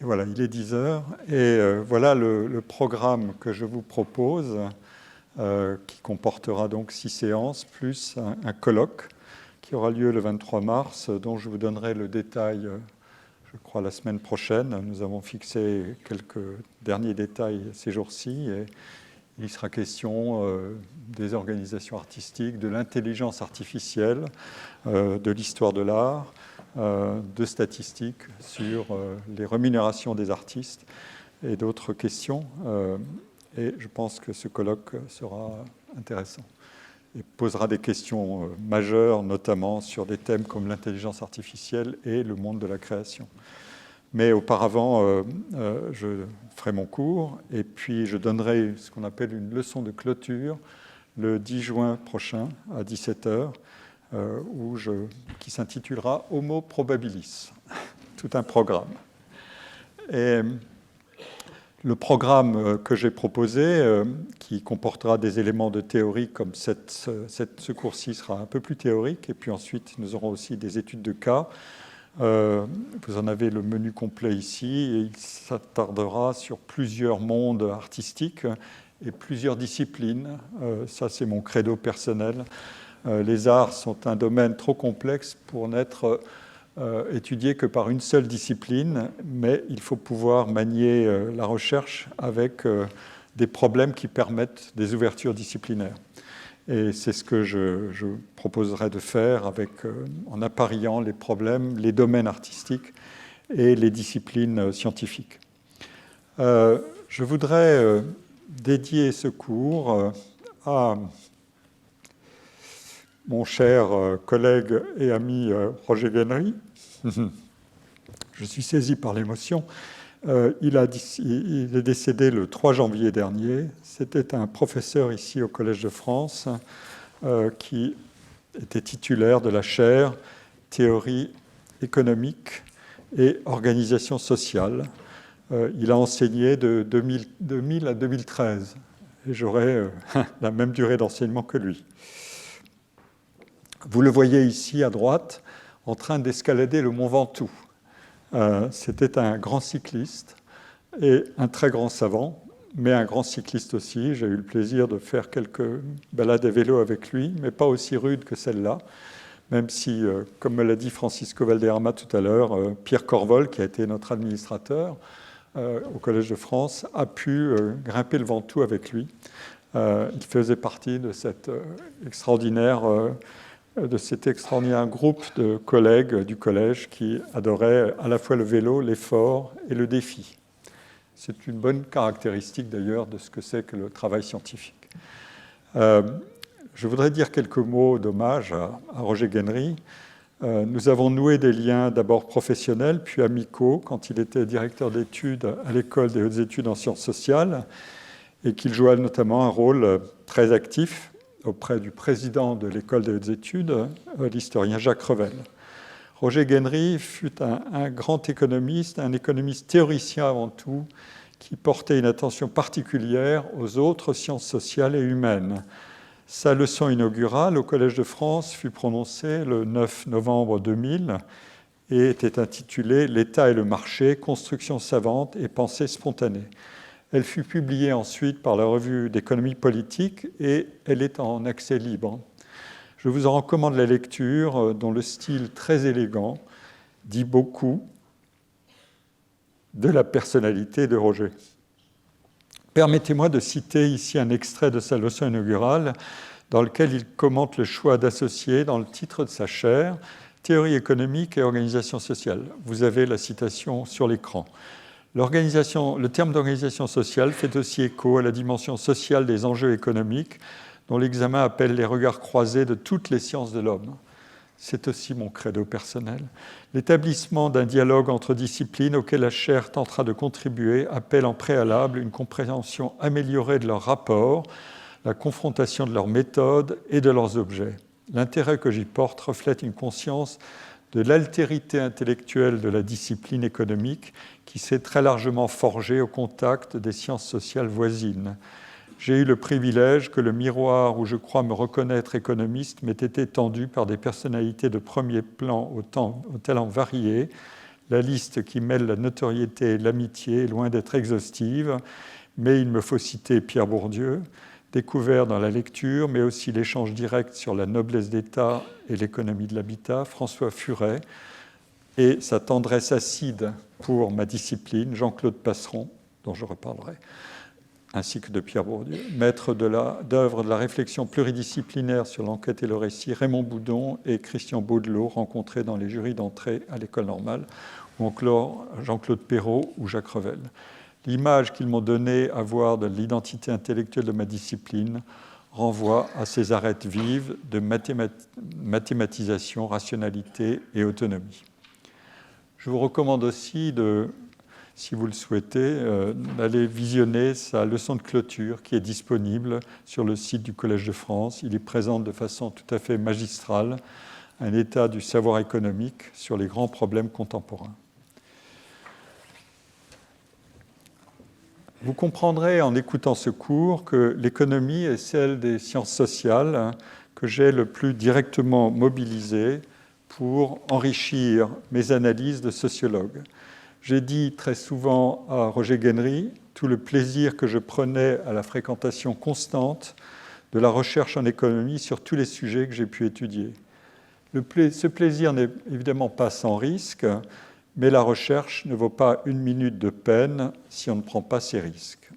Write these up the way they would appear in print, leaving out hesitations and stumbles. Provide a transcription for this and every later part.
Voilà, il est 10 heures. Et voilà le programme que je vous propose, qui comportera donc 6 séances, plus un colloque qui aura lieu le 23 mars, dont je vous donnerai le détail, je crois, la semaine prochaine. Nous avons fixé quelques derniers détails ces jours-ci. Et il sera question des organisations artistiques, de l'intelligence artificielle, de l'histoire de l'art, de statistiques sur les rémunérations des artistes et d'autres questions. Et je pense que ce colloque sera intéressant et posera des questions majeures, notamment sur des thèmes comme l'intelligence artificielle et le monde de la création. Mais auparavant, je ferai mon cours et puis je donnerai ce qu'on appelle une leçon de clôture le 10 juin prochain à 17h, qui s'intitulera Homo probabilis, tout un programme. Et le programme que j'ai proposé, qui comportera des éléments de théorie, comme ce cours-ci sera un peu plus théorique, et puis ensuite nous aurons aussi des études de cas. Vous en avez le menu complet ici, et il s'attardera sur plusieurs mondes artistiques et plusieurs disciplines. Ça, c'est mon credo personnel. Les arts sont un domaine trop complexe pour n'être étudié que par une seule discipline, mais il faut pouvoir manier la recherche avec des problèmes qui permettent des ouvertures disciplinaires. Et c'est ce que je proposerai de faire en appariant les problèmes, les domaines artistiques et les disciplines scientifiques. Je voudrais dédier ce cours à mon cher collègue et ami Roger Guenry. Je suis saisi par l'émotion. Il est décédé le 3 janvier dernier. C'était un professeur ici au Collège de France qui était titulaire de la chaire Théorie économique et organisation sociale. Il a enseigné de 2000 à 2013 et j'aurai la même durée d'enseignement que lui. Vous le voyez ici à droite en train d'escalader le mont Ventoux. C'était un grand cycliste et un très grand savant, mais un grand cycliste aussi. J'ai eu le plaisir de faire quelques balades à vélo avec lui, mais pas aussi rudes que celle-là, même si, comme me l'a dit Francisco Valderrama tout à l'heure, Pierre Corvol, qui a été notre administrateur au Collège de France, a pu grimper le Ventoux avec lui. Il faisait partie de cet extraordinaire groupe de collègues du collège qui adoraient à la fois le vélo, l'effort et le défi. C'est une bonne caractéristique d'ailleurs de ce que c'est que le travail scientifique. Je voudrais dire quelques mots d'hommage à Roger Guenry. Nous avons noué des liens d'abord professionnels puis amicaux quand il était directeur d'études à l'École des hautes études en sciences sociales et qu'il jouait notamment un rôle très actif auprès du président de l'École des hautes études, l'historien Jacques Revel. Roger Guenry fut un grand économiste, un économiste théoricien avant tout, qui portait une attention particulière aux autres sciences sociales et humaines. Sa leçon inaugurale au Collège de France fut prononcée le 9 novembre 2000 et était intitulée « L'État et le marché, construction savante et pensée spontanée ». Elle fut publiée ensuite par la revue d'économie politique et elle est en accès libre. Je vous en recommande la lecture, dont le style très élégant dit beaucoup de la personnalité de Roger. Permettez-moi de citer ici un extrait de sa leçon inaugurale dans lequel il commente le choix d'associer dans le titre de sa chaire « Théorie économique et organisation sociale ». Vous avez la citation sur l'écran. Le terme d'organisation sociale fait aussi écho à la dimension sociale des enjeux économiques dont l'examen appelle les regards croisés de toutes les sciences de l'homme. C'est aussi mon credo personnel. L'établissement d'un dialogue entre disciplines auquel la chaire tentera de contribuer appelle en préalable une compréhension améliorée de leurs rapports, la confrontation de leurs méthodes et de leurs objets. L'intérêt que j'y porte reflète une conscience de l'altérité intellectuelle de la discipline économique qui s'est très largement forgée au contact des sciences sociales voisines. J'ai eu le privilège que le miroir où je crois me reconnaître économiste m'ait été tendu par des personnalités de premier plan au talent varié, La liste qui mêle la notoriété et l'amitié est loin d'être exhaustive, mais il me faut citer Pierre Bourdieu, découvert dans la lecture, mais aussi l'échange direct sur la noblesse d'État et l'économie de l'habitat, François Furet, et sa tendresse acide pour ma discipline, Jean-Claude Passeron, dont je reparlerai, ainsi que de Pierre Bourdieu, maître d'œuvre de la réflexion pluridisciplinaire sur l'enquête et le récit, Raymond Boudon et Christian Baudelot, rencontrés dans les jurys d'entrée à l'école normale, ou encore Jean-Claude Perrault ou Jacques Revel. L'image qu'ils m'ont donnée à voir de l'identité intellectuelle de ma discipline renvoie à ces arêtes vives de mathématisation, rationalité et autonomie. Je vous recommande aussi, si vous le souhaitez, d'aller visionner sa leçon de clôture qui est disponible sur le site du Collège de France. Il y présente de façon tout à fait magistrale un état du savoir économique sur les grands problèmes contemporains. Vous comprendrez en écoutant ce cours que l'économie est celle des sciences sociales que j'ai le plus directement mobilisée pour enrichir mes analyses de sociologue. J'ai dit très souvent à Roger Guenry tout le plaisir que je prenais à la fréquentation constante de la recherche en économie sur tous les sujets que j'ai pu étudier. Ce plaisir n'est évidemment pas sans risque, mais la recherche ne vaut pas une minute de peine si on ne prend pas ses risques.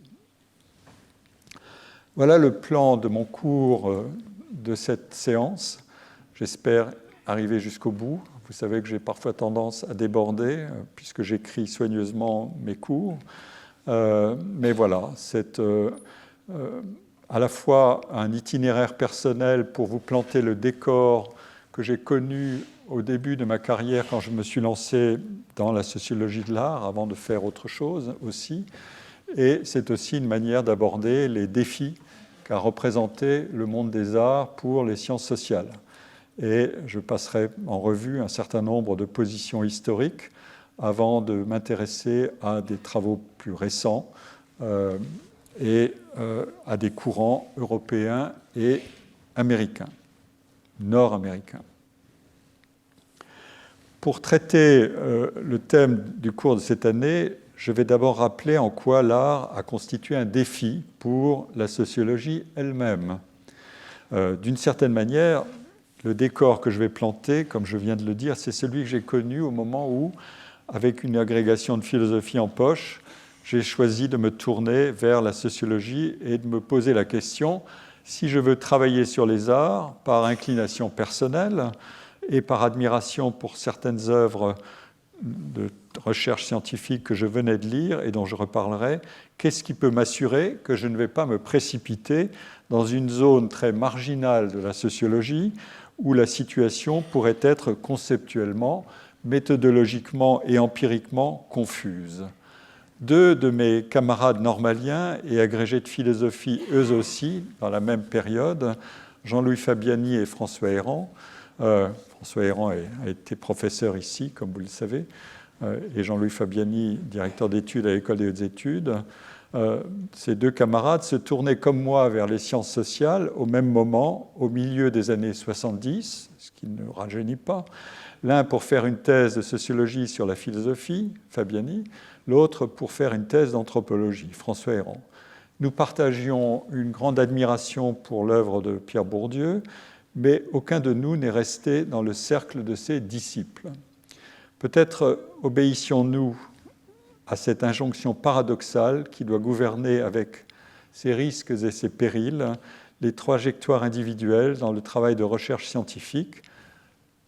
Voilà le plan de mon cours de cette séance. J'espère arriver jusqu'au bout. Vous savez que j'ai parfois tendance à déborder puisque j'écris soigneusement mes cours. Mais voilà, c'est à la fois un itinéraire personnel pour vous planter le décor que j'ai connu au début de ma carrière quand je me suis lancé dans la sociologie de l'art avant de faire autre chose aussi. Et c'est aussi une manière d'aborder les défis qu'a représenté le monde des arts pour les sciences sociales. Et je passerai en revue un certain nombre de positions historiques avant de m'intéresser à des travaux plus récents et à des courants européens et américains, nord-américains. Pour traiter le thème du cours de cette année, je vais d'abord rappeler en quoi l'art a constitué un défi pour la sociologie elle-même. D'une certaine manière, le décor que je vais planter, comme je viens de le dire, c'est celui que j'ai connu au moment où, avec une agrégation de philosophie en poche, j'ai choisi de me tourner vers la sociologie et de me poser la question, si je veux travailler sur les arts par inclination personnelle et par admiration pour certaines œuvres de recherche scientifique que je venais de lire et dont je reparlerai, qu'est-ce qui peut m'assurer que je ne vais pas me précipiter dans une zone très marginale de la sociologie où la situation pourrait être conceptuellement, méthodologiquement et empiriquement confuse. Deux de mes camarades normaliens et agrégés de philosophie, eux aussi, dans la même période, Jean-Louis Fabiani et François Héran. François Héran a été professeur ici, comme vous le savez, et Jean-Louis Fabiani, directeur d'études à l'École des hautes études. Ces deux camarades se tournaient comme moi vers les sciences sociales au même moment, au milieu des années 70, ce qui ne rajeunit pas. L'un pour faire une thèse de sociologie sur la philosophie, Fabiani, l'autre pour faire une thèse d'anthropologie, François Héran. Nous partagions une grande admiration pour l'œuvre de Pierre Bourdieu, mais aucun de nous n'est resté dans le cercle de ses disciples. Peut-être obéissions-nous à cette injonction paradoxale qui doit gouverner avec ses risques et ses périls les trajectoires individuelles dans le travail de recherche scientifique.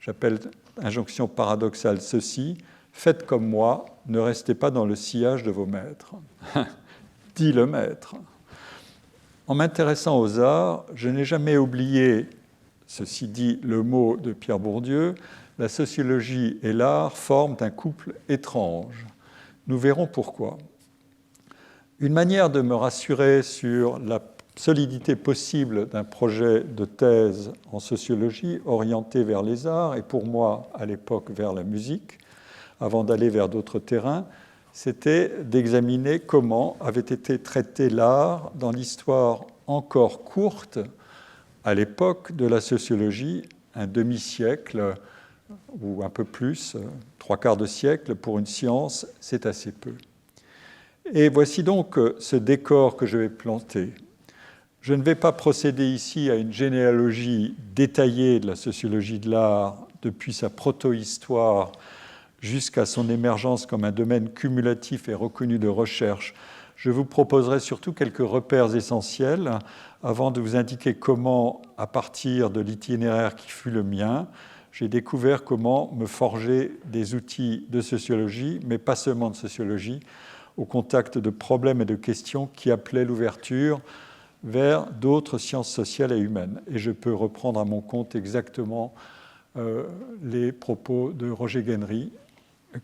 J'appelle injonction paradoxale ceci: faites comme moi, ne restez pas dans le sillage de vos maîtres. Dit le maître. En m'intéressant aux arts, je n'ai jamais oublié, ceci dit, le mot de Pierre Bourdieu: la sociologie et l'art forment un couple étrange. Nous verrons pourquoi. Une manière de me rassurer sur la solidité possible d'un projet de thèse en sociologie orienté vers les arts, et pour moi, à l'époque, vers la musique, avant d'aller vers d'autres terrains, c'était d'examiner comment avait été traité l'art dans l'histoire encore courte, à l'époque de la sociologie, un demi-siècle ou un peu plus, 3/4 de siècle, pour une science, c'est assez peu. Et voici donc ce décor que je vais planter. Je ne vais pas procéder ici à une généalogie détaillée de la sociologie de l'art depuis sa protohistoire jusqu'à son émergence comme un domaine cumulatif et reconnu de recherche. Je vous proposerai surtout quelques repères essentiels avant de vous indiquer comment, à partir de l'itinéraire qui fut le mien, j'ai découvert comment me forger des outils de sociologie, mais pas seulement de sociologie, au contact de problèmes et de questions qui appelaient l'ouverture vers d'autres sciences sociales et humaines. Et je peux reprendre à mon compte exactement les propos de Roger Guenry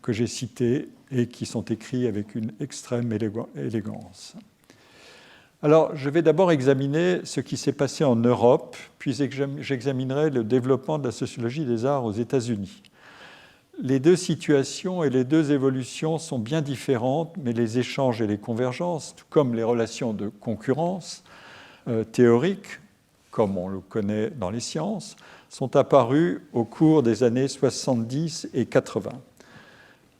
que j'ai cités et qui sont écrits avec une extrême élégance. Alors, je vais d'abord examiner ce qui s'est passé en Europe, puis j'examinerai le développement de la sociologie des arts aux États-Unis. Les deux situations et les deux évolutions sont bien différentes, mais les échanges et les convergences, tout comme les relations de concurrence théoriques, comme on le connaît dans les sciences, sont apparus au cours des années 70 et 80.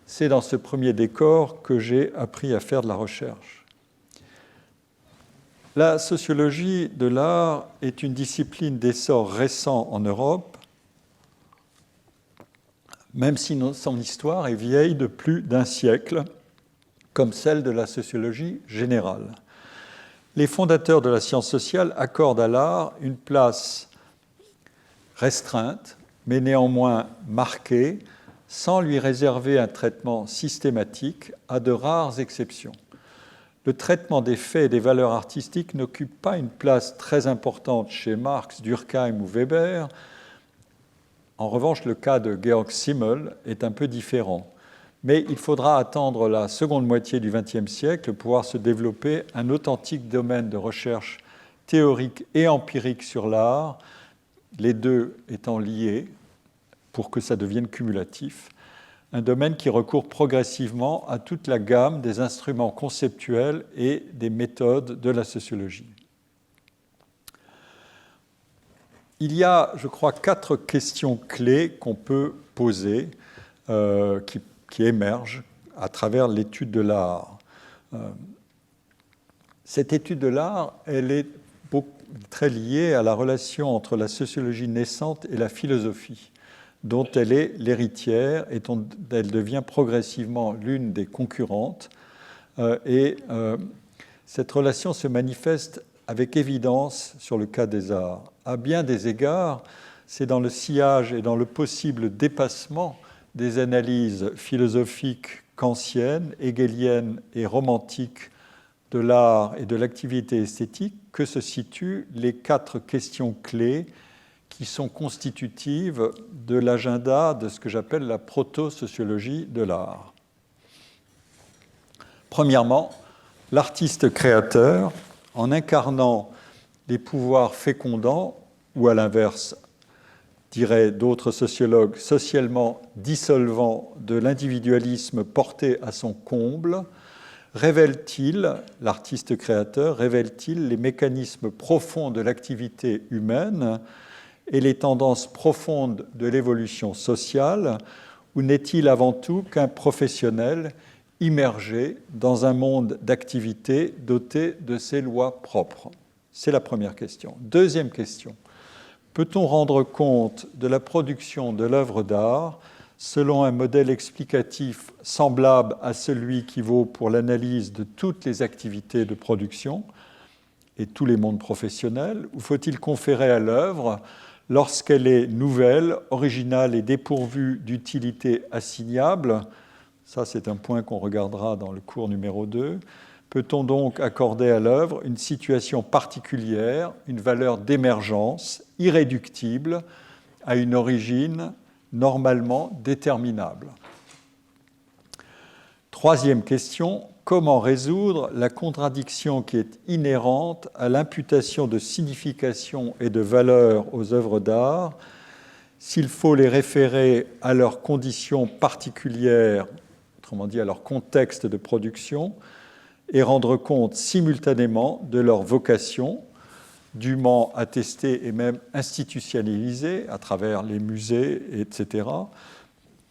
C'est dans ce premier décor que j'ai appris à faire de la recherche. La sociologie de l'art est une discipline d'essor récent en Europe, même si son histoire est vieille de plus d'un siècle, comme celle de la sociologie générale. Les fondateurs de la science sociale accordent à l'art une place restreinte, mais néanmoins marquée, sans lui réserver un traitement systématique, à de rares exceptions. Le traitement des faits et des valeurs artistiques n'occupe pas une place très importante chez Marx, Durkheim ou Weber. En revanche, le cas de Georg Simmel est un peu différent. Mais il faudra attendre la seconde moitié du XXe siècle pour pouvoir se développer un authentique domaine de recherche théorique et empirique sur l'art, les deux étant liés pour que ça devienne cumulatif, un domaine qui recourt progressivement à toute la gamme des instruments conceptuels et des méthodes de la sociologie. Il y a, je crois, 4 questions clés qu'on peut poser, qui émergent à travers l'étude de l'art. Cette étude de l'art, elle est très liée à la relation entre la sociologie naissante et la philosophie, dont elle est l'héritière et dont elle devient progressivement l'une des concurrentes. Cette relation se manifeste avec évidence sur le cas des arts. À bien des égards, c'est dans le sillage et dans le possible dépassement des analyses philosophiques kantiennes, hegeliennes et romantiques de l'art et de l'activité esthétique que se situent les 4 questions clés qui sont constitutives de l'agenda de ce que j'appelle la proto-sociologie de l'art. Premièrement, l'artiste créateur, en incarnant les pouvoirs fécondants, ou à l'inverse, diraient d'autres sociologues, socialement dissolvants de l'individualisme porté à son comble, révèle-t-il, l'artiste créateur, révèle-t-il les mécanismes profonds de l'activité humaine et les tendances profondes de l'évolution sociale, ou n'est-il avant tout qu'un professionnel immergé dans un monde d'activité doté de ses lois propres? C'est la première question. Deuxième question. Peut-on rendre compte de la production de l'œuvre d'art selon un modèle explicatif semblable à celui qui vaut pour l'analyse de toutes les activités de production et tous les mondes professionnels, ou faut-il conférer à l'œuvre, lorsqu'elle est nouvelle, originale et dépourvue d'utilité assignable? Ça, c'est un point qu'on regardera dans le cours numéro 2. Peut-on donc accorder à l'œuvre une situation particulière, une valeur d'émergence irréductible à une origine normalement déterminable? Troisième question, comment résoudre la contradiction qui est inhérente à l'imputation de signification et de valeur aux œuvres d'art, s'il faut les référer à leurs conditions particulières, autrement dit à leur contexte de production, et rendre compte simultanément de leur vocation, dûment attestée et même institutionnalisée à travers les musées, etc.,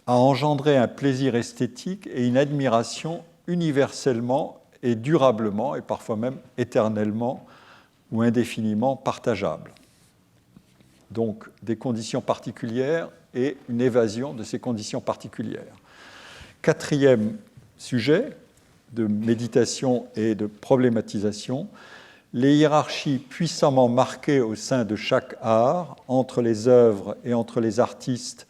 a engendré un plaisir esthétique et une admiration universellement et durablement, et parfois même éternellement ou indéfiniment partageables. Donc des conditions particulières et une évasion de ces conditions particulières. Quatrième sujet de méditation et de problématisation, les hiérarchies puissamment marquées au sein de chaque art, entre les œuvres et entre les artistes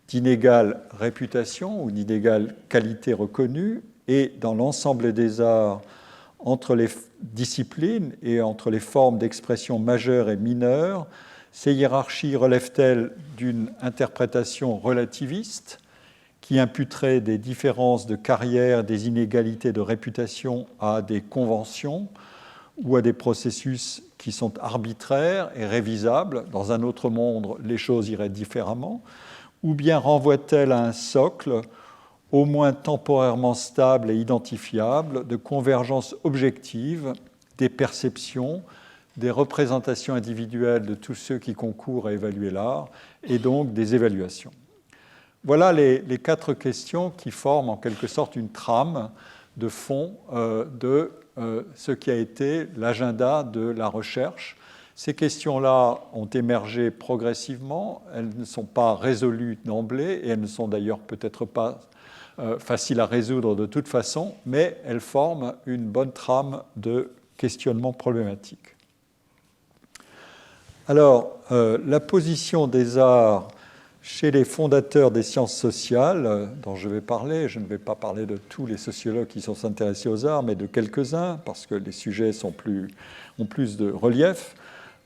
d'inégale réputation ou d'inégale qualité reconnue, et dans l'ensemble des arts, entre les disciplines et entre les formes d'expression majeures et mineures, ces hiérarchies relèvent-elles d'une interprétation relativiste qui imputerait des différences de carrière, des inégalités de réputation à des conventions ou à des processus qui sont arbitraires et révisables? Dans un autre monde, les choses iraient différemment. Ou bien renvoie-t-elle à un socle, au moins temporairement stable et identifiable, de convergence objective des perceptions, des représentations individuelles de tous ceux qui concourent à évaluer l'art, et donc des évaluations? Voilà les 4 questions qui forment en quelque sorte une trame de fond de ce qui a été l'agenda de la recherche. Ces questions-là ont émergé progressivement, elles ne sont pas résolues d'emblée, et elles ne sont d'ailleurs peut-être pas faciles à résoudre de toute façon, mais elles forment une bonne trame de questionnement problématique. Alors, la position des arts chez les fondateurs des sciences sociales, dont je vais parler, je ne vais pas parler de tous les sociologues qui sont intéressés aux arts, mais de quelques-uns, parce que les sujets ont plus de relief.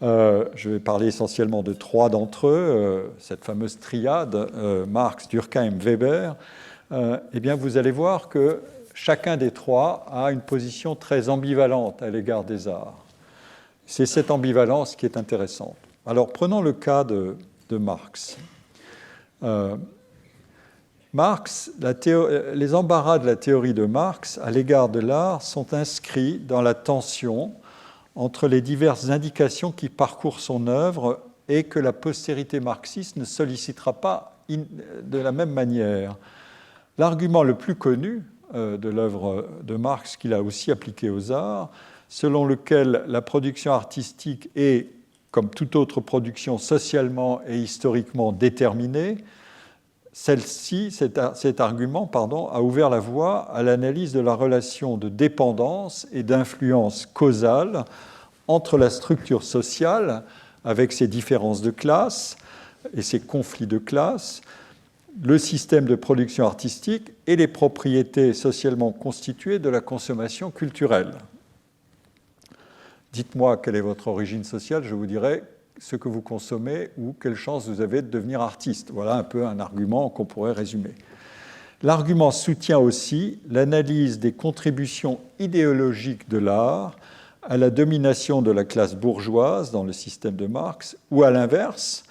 Je vais parler essentiellement de 3 d'entre eux, cette fameuse triade, Marx, Durkheim, Weber. Eh bien, vous allez voir que chacun des 3 a une position très ambivalente à l'égard des arts. C'est cette ambivalence qui est intéressante. Alors, prenons le cas de Marx. Marx, les embarras de la théorie de Marx à l'égard de l'art sont inscrits dans la tension entre les diverses indications qui parcourent son œuvre et que la postérité marxiste ne sollicitera pas de la même manière. L'argument le plus connu de l'œuvre de Marx, qu'il a aussi appliqué aux arts, selon lequel la production artistique est, comme toute autre production, socialement et historiquement déterminée, cet argument a ouvert la voie à l'analyse de la relation de dépendance et d'influence causale entre la structure sociale, avec ses différences de classe et ses conflits de classe, le système de production artistique et les propriétés socialement constituées de la consommation culturelle. Dites-moi quelle est votre origine sociale, je vous dirai ce que vous consommez ou quelle chance vous avez de devenir artiste. Voilà un peu un argument qu'on pourrait résumer. L'argument soutient aussi l'analyse des contributions idéologiques de l'art à la domination de la classe bourgeoise dans le système de Marx, ou à l'inverse,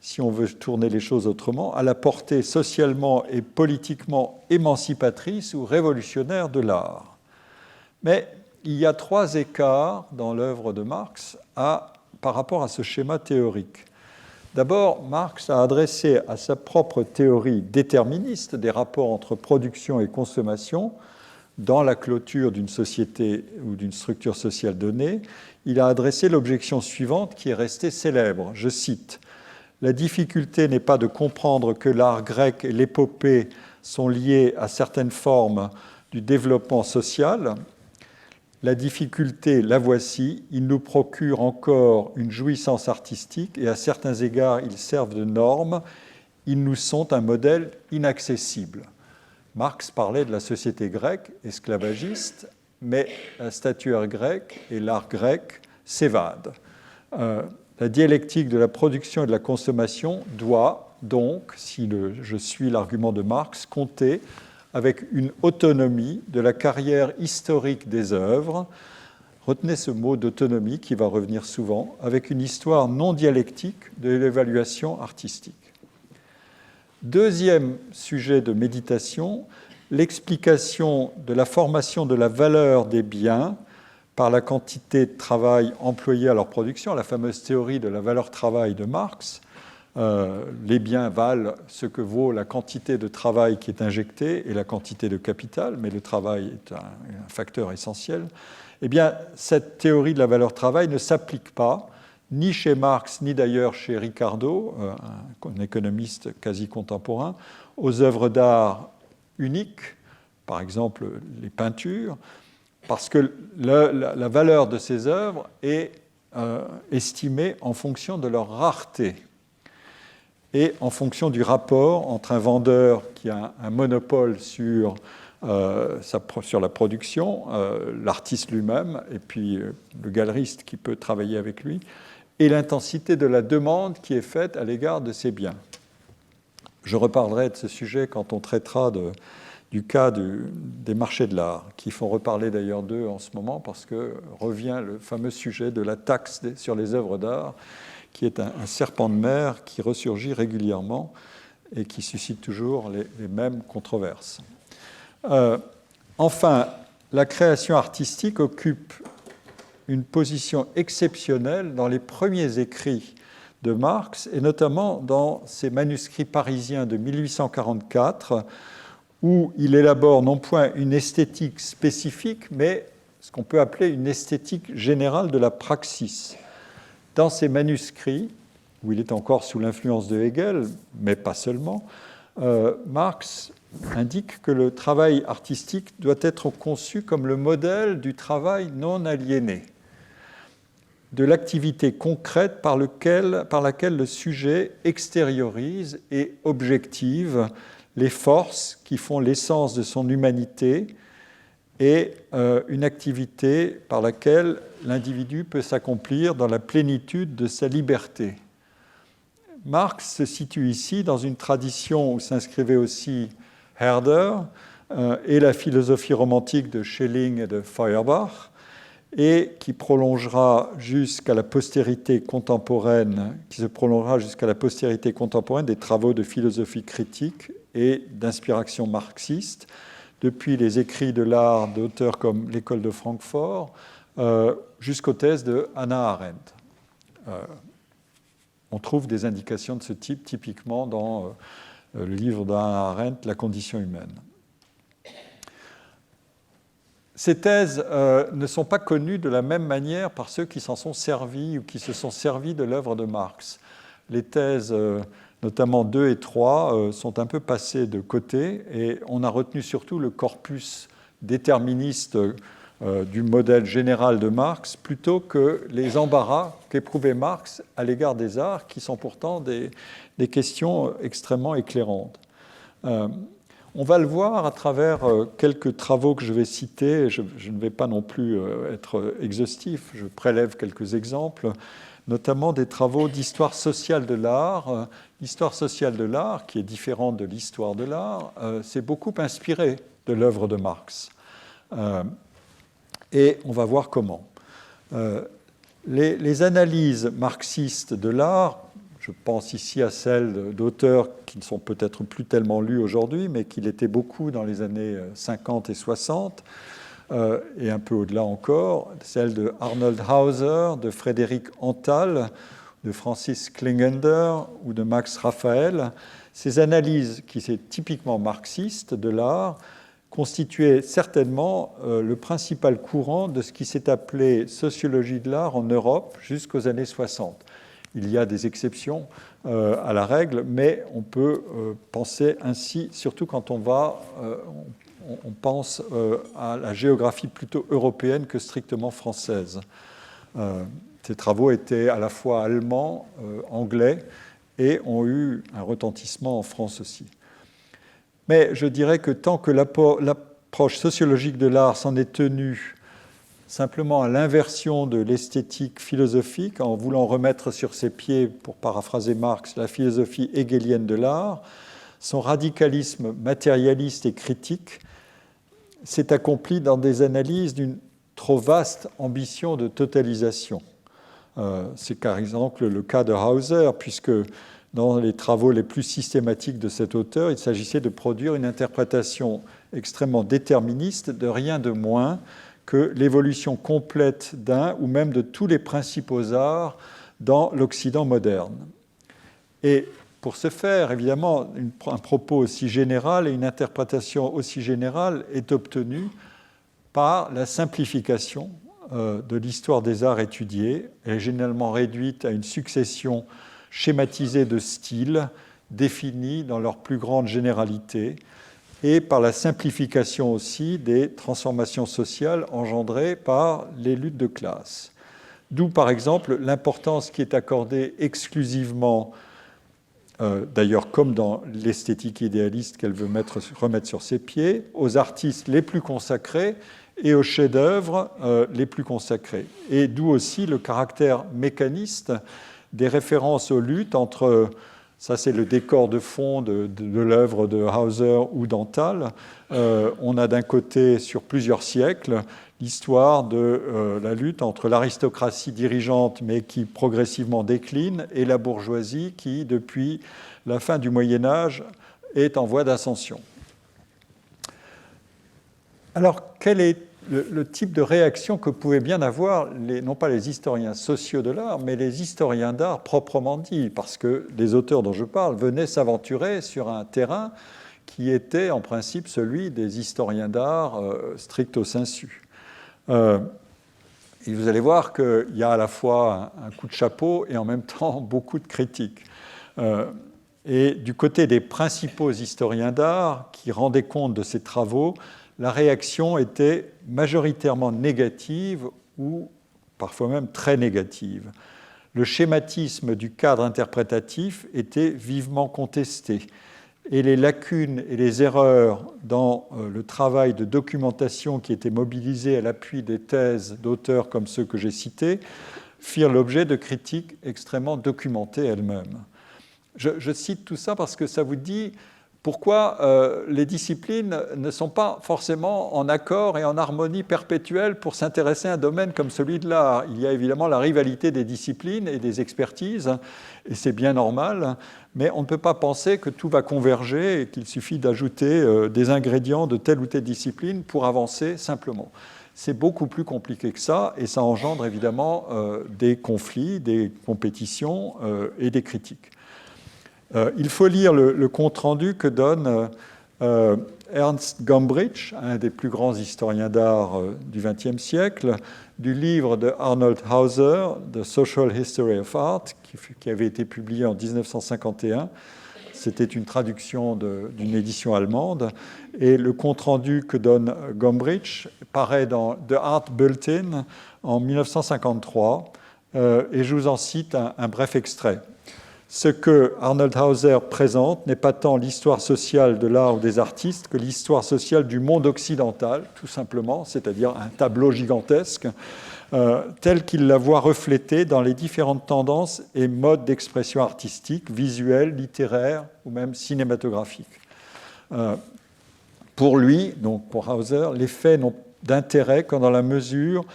si on veut tourner les choses autrement, à la portée socialement et politiquement émancipatrice ou révolutionnaire de l'art. Mais il y a 3 écarts dans l'œuvre de Marx par rapport à ce schéma théorique. D'abord, Marx a adressé à sa propre théorie déterministe des rapports entre production et consommation dans la clôture d'une société ou d'une structure sociale donnée, il a adressé l'objection suivante qui est restée célèbre. Je cite : « La difficulté n'est pas de comprendre que l'art grec et l'épopée sont liés à certaines formes du développement social. La difficulté, la voici, ils nous procurent encore une jouissance artistique et à certains égards, ils servent de normes, ils nous sont un modèle inaccessible. » Marx parlait de la société grecque, esclavagiste, mais la statuaire grecque et l'art grec s'évadent. La dialectique de la production et de la consommation doit donc, si je suis l'argument de Marx, compter avec une autonomie de la carrière historique des œuvres. Retenez ce mot d'autonomie qui va revenir souvent, avec une histoire non dialectique de l'évaluation artistique. Deuxième sujet de méditation, l'explication de la formation de la valeur des biens par la quantité de travail employé à leur production, la fameuse théorie de la valeur travail de Marx. Les biens valent ce que vaut la quantité de travail qui est injectée et la quantité de capital, mais le travail est un facteur essentiel. Eh bien, cette théorie de la valeur travail ne s'applique pas, ni chez Marx, ni d'ailleurs chez Ricardo, un économiste quasi contemporain, aux œuvres d'art uniques, par exemple les peintures, parce que la valeur de ces œuvres est estimée en fonction de leur rareté et en fonction du rapport entre un vendeur qui a un monopole sur la production, l'artiste lui-même, et puis le galeriste qui peut travailler avec lui, et l'intensité de la demande qui est faite à l'égard de ces biens. Je reparlerai de ce sujet quand on traitera du cas des marchés de l'art, qui font reparler d'ailleurs d'eux en ce moment, parce que revient le fameux sujet de la taxe sur les œuvres d'art, qui est un serpent de mer qui ressurgit régulièrement et qui suscite toujours les mêmes controverses. Enfin, la création artistique occupe une position exceptionnelle dans les premiers écrits de Marx, et notamment dans ses manuscrits parisiens de 1844, où il élabore non point une esthétique spécifique, mais ce qu'on peut appeler une esthétique générale de la praxis. Dans ces manuscrits, où il est encore sous l'influence de Hegel, mais pas seulement, Marx indique que le travail artistique doit être conçu comme le modèle du travail non aliéné, de l'activité concrète par laquelle le sujet extériorise et objective les forces qui font l'essence de son humanité et une activité par laquelle l'individu peut s'accomplir dans la plénitude de sa liberté. Marx se situe ici dans une tradition où s'inscrivait aussi Herder et la philosophie romantique de Schelling et de Feuerbach, et qui se prolongera jusqu'à la postérité contemporaine des travaux de philosophie critique et d'inspiration marxiste, depuis les écrits de l'art d'auteurs comme l'École de Francfort jusqu'aux thèses de Hannah Arendt. On trouve des indications de ce type typiquement dans le livre d'Hannah Arendt, La condition humaine. Ces thèses ne sont pas connues de la même manière par ceux qui s'en sont servis ou qui se sont servis de l'œuvre de Marx. Les thèses, notamment 2 et 3, sont un peu passées de côté et on a retenu surtout le corpus déterministe du modèle général de Marx plutôt que les embarras qu'éprouvait Marx à l'égard des arts, qui sont pourtant des questions extrêmement éclairantes. On va le voir à travers quelques travaux que je vais citer. Je ne vais pas non plus être exhaustif, je prélève quelques exemples, notamment des travaux d'histoire sociale de l'art. L'histoire sociale de l'art, qui est différente de l'histoire de l'art, s'est beaucoup inspirée de l'œuvre de Marx. Et on va voir comment. Les analyses marxistes de l'art, je pense ici à celles d'auteurs qui ne sont peut-être plus tellement lus aujourd'hui, mais qui l'étaient beaucoup dans les années 50 et 60, et un peu au-delà encore, celles de Arnold Hauser, de Frédéric Antal, de Francis Klingender ou de Max Raphael. Ces analyses, qui sont typiquement marxistes de l'art, constituaient certainement le principal courant de ce qui s'est appelé sociologie de l'art en Europe jusqu'aux années 60. Il y a des exceptions à la règle, mais on peut penser ainsi, surtout quand on pense à la géographie plutôt européenne que strictement française. Ces travaux étaient à la fois allemands, anglais, et ont eu un retentissement en France aussi. Mais je dirais que tant que l'approche sociologique de l'art s'en est tenue simplement à l'inversion de l'esthétique philosophique, en voulant remettre sur ses pieds, pour paraphraser Marx, la philosophie hegelienne de l'art, son radicalisme matérialiste et critique s'est accompli dans des analyses d'une trop vaste ambition de totalisation. C'est par exemple le cas de Hauser, puisque dans les travaux les plus systématiques de cet auteur, il s'agissait de produire une interprétation extrêmement déterministe de rien de moins que l'évolution complète d'un ou même de tous les principaux arts dans l'Occident moderne. Et pour ce faire, évidemment, un propos aussi général et une interprétation aussi générale est obtenue par la simplification de l'histoire des arts étudiés. Elle est généralement réduite à une succession schématisée de styles définis dans leur plus grande généralité, et par la simplification aussi des transformations sociales engendrées par les luttes de classe. D'où, par exemple, l'importance qui est accordée exclusivement, d'ailleurs comme dans l'esthétique idéaliste qu'elle veut remettre sur ses pieds, aux artistes les plus consacrés et aux chefs-d'œuvre les plus consacrés. Et d'où aussi le caractère mécaniste des références aux luttes entre, ça c'est le décor de fond de l'œuvre de Hauser ou d'Antal, on a d'un côté sur plusieurs siècles l'histoire de la lutte entre l'aristocratie dirigeante mais qui progressivement décline et la bourgeoisie qui, depuis la fin du Moyen-Âge, est en voie d'ascension. Alors, quel est le type de réaction que pouvaient bien avoir, non pas les historiens sociaux de l'art, mais les historiens d'art proprement dit, parce que les auteurs dont je parle venaient s'aventurer sur un terrain qui était en principe celui des historiens d'art stricto sensu. Et vous allez voir qu'il y a à la fois un coup de chapeau et en même temps beaucoup de critiques. Et du côté des principaux historiens d'art qui rendaient compte de ces travaux, la réaction était majoritairement négative ou parfois même très négative. Le schématisme du cadre interprétatif était vivement contesté et les lacunes et les erreurs dans le travail de documentation qui était mobilisé à l'appui des thèses d'auteurs comme ceux que j'ai cités firent l'objet de critiques extrêmement documentées elles-mêmes. Je cite tout ça parce que ça vous dit pourquoi les disciplines ne sont pas forcément en accord et en harmonie perpétuelle pour s'intéresser à un domaine comme celui de l'art. Il y a évidemment la rivalité des disciplines et des expertises, et c'est bien normal, mais on ne peut pas penser que tout va converger et qu'il suffit d'ajouter des ingrédients de telle ou telle discipline pour avancer simplement. C'est beaucoup plus compliqué que ça, et ça engendre évidemment des conflits, des compétitions et des critiques. Il faut lire le compte-rendu que donne Ernst Gombrich, un des plus grands historiens d'art du XXe siècle, du livre de Arnold Hauser, The Social History of Art, qui avait été publié en 1951. C'était une traduction d'une édition allemande. Et le compte-rendu que donne Gombrich paraît dans The Art Bulletin en 1953. Et je vous en cite un bref extrait. Ce que Arnold Hauser présente n'est pas tant l'histoire sociale de l'art ou des artistes que l'histoire sociale du monde occidental, tout simplement, c'est-à-dire un tableau gigantesque, tel qu'il la voit reflétée dans les différentes tendances et modes d'expression artistique, visuelle, littéraire ou même cinématographique. Pour lui, donc pour Hauser, les faits n'ont d'intérêt que dans la mesure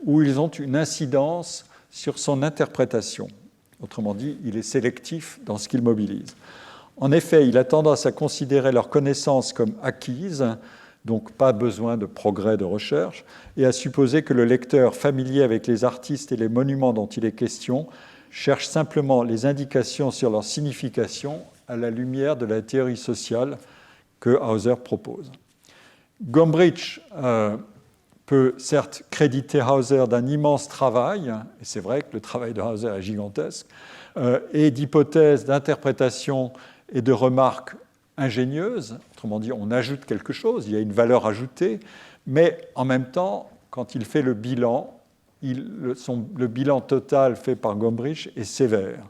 où ils ont une incidence sur son interprétation. Autrement dit, il est sélectif dans ce qu'il mobilise. En effet, il a tendance à considérer leurs connaissances comme acquises, donc pas besoin de progrès de recherche, et à supposer que le lecteur familier avec les artistes et les monuments dont il est question cherche simplement les indications sur leur signification à la lumière de la théorie sociale que Hauser propose. Gombrich peut certes créditer Hauser d'un immense travail, et c'est vrai que le travail de Hauser est gigantesque, et d'hypothèses, d'interprétations et de remarques ingénieuses. Autrement dit, on ajoute quelque chose, il y a une valeur ajoutée, mais en même temps, quand il fait le bilan, le bilan total fait par Gombrich est sévère.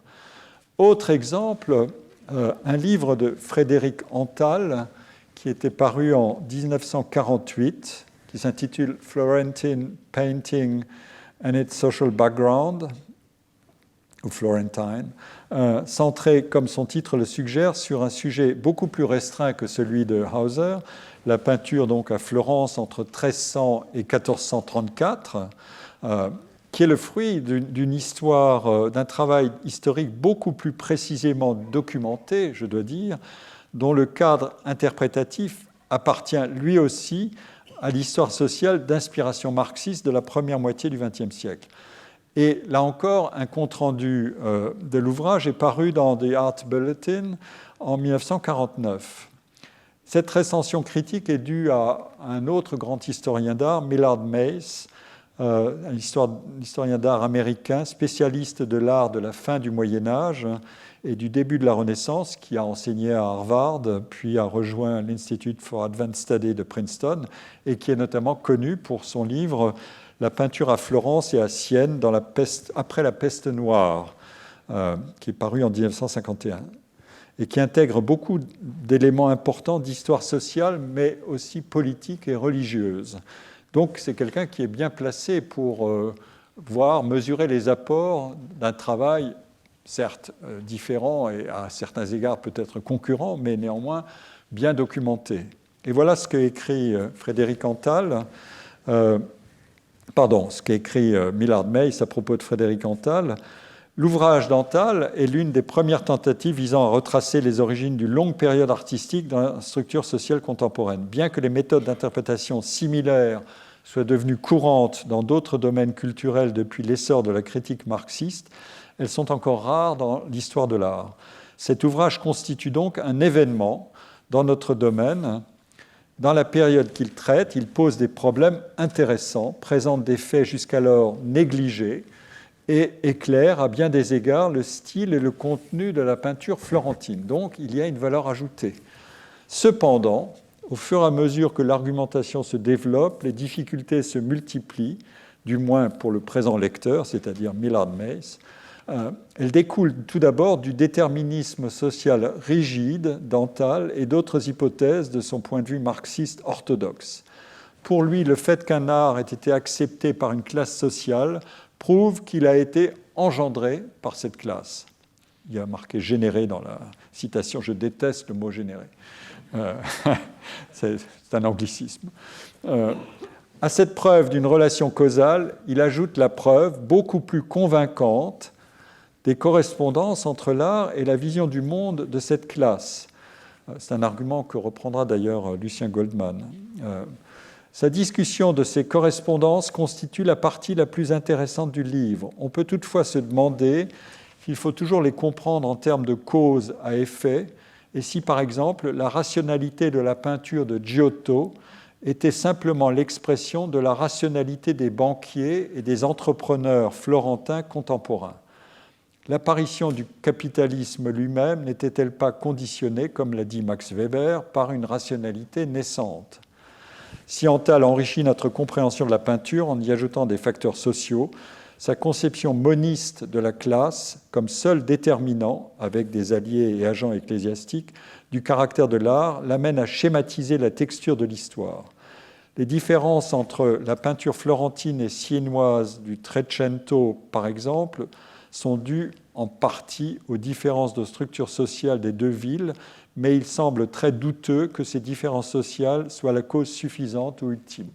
Autre exemple, un livre de Frédéric Antal, qui était paru en 1948, qui s'intitule Florentine Painting and its Social Background, ou Florentine, centré, comme son titre le suggère, sur un sujet beaucoup plus restreint que celui de Hauser, la peinture donc à Florence entre 1300 et 1434, qui est le fruit d'une histoire, d'un travail historique beaucoup plus précisément documenté, je dois dire, dont le cadre interprétatif appartient lui aussi à l'histoire sociale d'inspiration marxiste de la première moitié du XXe siècle. Et là encore, un compte-rendu de l'ouvrage est paru dans The Art Bulletin en 1949. Cette recension critique est due à un autre grand historien d'art, Millard Mace, un historien d'art américain, spécialiste de l'art de la fin du Moyen-Âge et du début de la Renaissance, qui a enseigné à Harvard, puis a rejoint l'Institute for Advanced Study de Princeton, et qui est notamment connu pour son livre « La peinture à Florence et à Sienne après la peste noire », qui est paru en 1951, et qui intègre beaucoup d'éléments importants d'histoire sociale, mais aussi politique et religieuse. Donc c'est quelqu'un qui est bien placé pour voir, mesurer les apports d'un travail certes différent et à certains égards peut-être concurrent, mais néanmoins bien documenté. Et voilà ce qu'a écrit Frédéric Antal, ce qu'a écrit Millard Mace à propos de Frédéric Antal. L'ouvrage d'Antal est l'une des premières tentatives visant à retracer les origines d'une longue période artistique dans la structure sociale contemporaine. Bien que les méthodes d'interprétation similaires soient devenues courantes dans d'autres domaines culturels depuis l'essor de la critique marxiste, elles sont encore rares dans l'histoire de l'art. Cet ouvrage constitue donc un événement dans notre domaine. Dans la période qu'il traite, il pose des problèmes intéressants, présente des faits jusqu'alors négligés et éclaire à bien des égards le style et le contenu de la peinture florentine. Donc, il y a une valeur ajoutée. Cependant, au fur et à mesure que l'argumentation se développe, les difficultés se multiplient, du moins pour le présent lecteur, c'est-à-dire Millard Mace. Elle découle tout d'abord du déterminisme social rigide d'Antal et d'autres hypothèses de son point de vue marxiste orthodoxe. Pour lui, le fait qu'un art ait été accepté par une classe sociale prouve qu'il a été engendré par cette classe. Il y a marqué « généré » dans la citation, je déteste le mot « généré ». C'est un anglicisme. À cette preuve d'une relation causale, il ajoute la preuve beaucoup plus convaincante des correspondances entre l'art et la vision du monde de cette classe. C'est un argument que reprendra d'ailleurs Lucien Goldman. Sa discussion de ces correspondances constitue la partie la plus intéressante du livre. On peut toutefois se demander s'il faut toujours les comprendre en termes de cause à effet, et si par exemple la rationalité de la peinture de Giotto était simplement l'expression de la rationalité des banquiers et des entrepreneurs florentins contemporains. L'apparition du capitalisme lui-même n'était-elle pas conditionnée, comme l'a dit Max Weber, par une rationalité naissante ? Si Antal enrichit notre compréhension de la peinture en y ajoutant des facteurs sociaux, sa conception moniste de la classe comme seul déterminant, avec des alliés et agents ecclésiastiques, du caractère de l'art l'amène à schématiser la texture de l'histoire. Les différences entre la peinture florentine et siennoise du Trecento, par exemple, sont dues en partie aux différences de structure sociale des deux villes, mais il semble très douteux que ces différences sociales soient la cause suffisante ou ultime.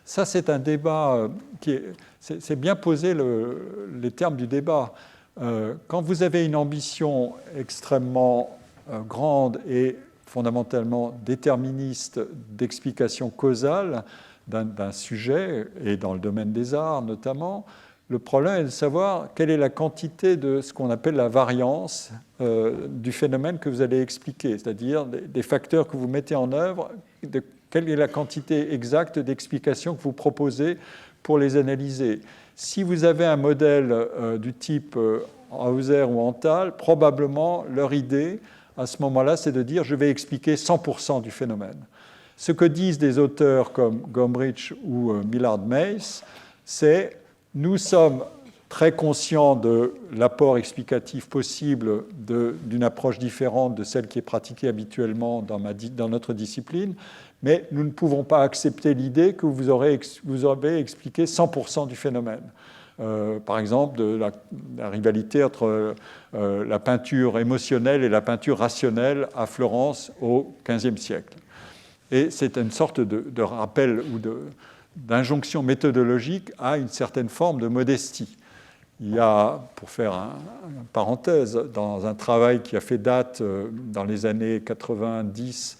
Ça, c'est un débat c'est bien posé les termes du débat. Quand vous avez une ambition extrêmement grande et fondamentalement déterministe d'explication causale d'un sujet, et dans le domaine des arts notamment, le problème est de savoir quelle est la quantité de ce qu'on appelle la variance du phénomène que vous allez expliquer, c'est-à-dire des facteurs que vous mettez en œuvre, quelle est la quantité exacte d'explications que vous proposez pour les analyser. Si vous avez un modèle du type Hauser ou Antal, probablement leur idée, à ce moment-là, c'est de dire « je vais expliquer 100% du phénomène ». Ce que disent des auteurs comme Gombrich ou Millard Mace, c'est « nous sommes très conscients de l'apport explicatif possible d'une approche différente de celle qui est pratiquée habituellement dans notre discipline, mais nous ne pouvons pas accepter l'idée que vous avez expliqué 100% du phénomène. » Par exemple, de la rivalité entre la peinture émotionnelle et la peinture rationnelle à Florence au XVe siècle. Et c'est une sorte de rappel ou d'injonction méthodologique à une certaine forme de modestie. Il y a, pour faire une parenthèse, dans un travail qui a fait date dans les années 90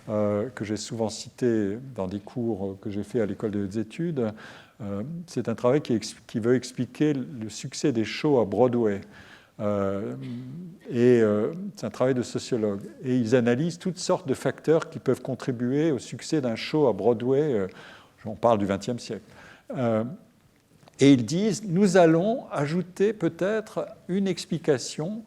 que j'ai souvent cité dans des cours que j'ai fait à l'école des hautes études. C'est un travail qui veut expliquer le succès des shows à Broadway. C'est un travail de sociologue. Et ils analysent toutes sortes de facteurs qui peuvent contribuer au succès d'un show à Broadway. On parle du XXe siècle. Et ils disent, nous allons ajouter peut-être une explication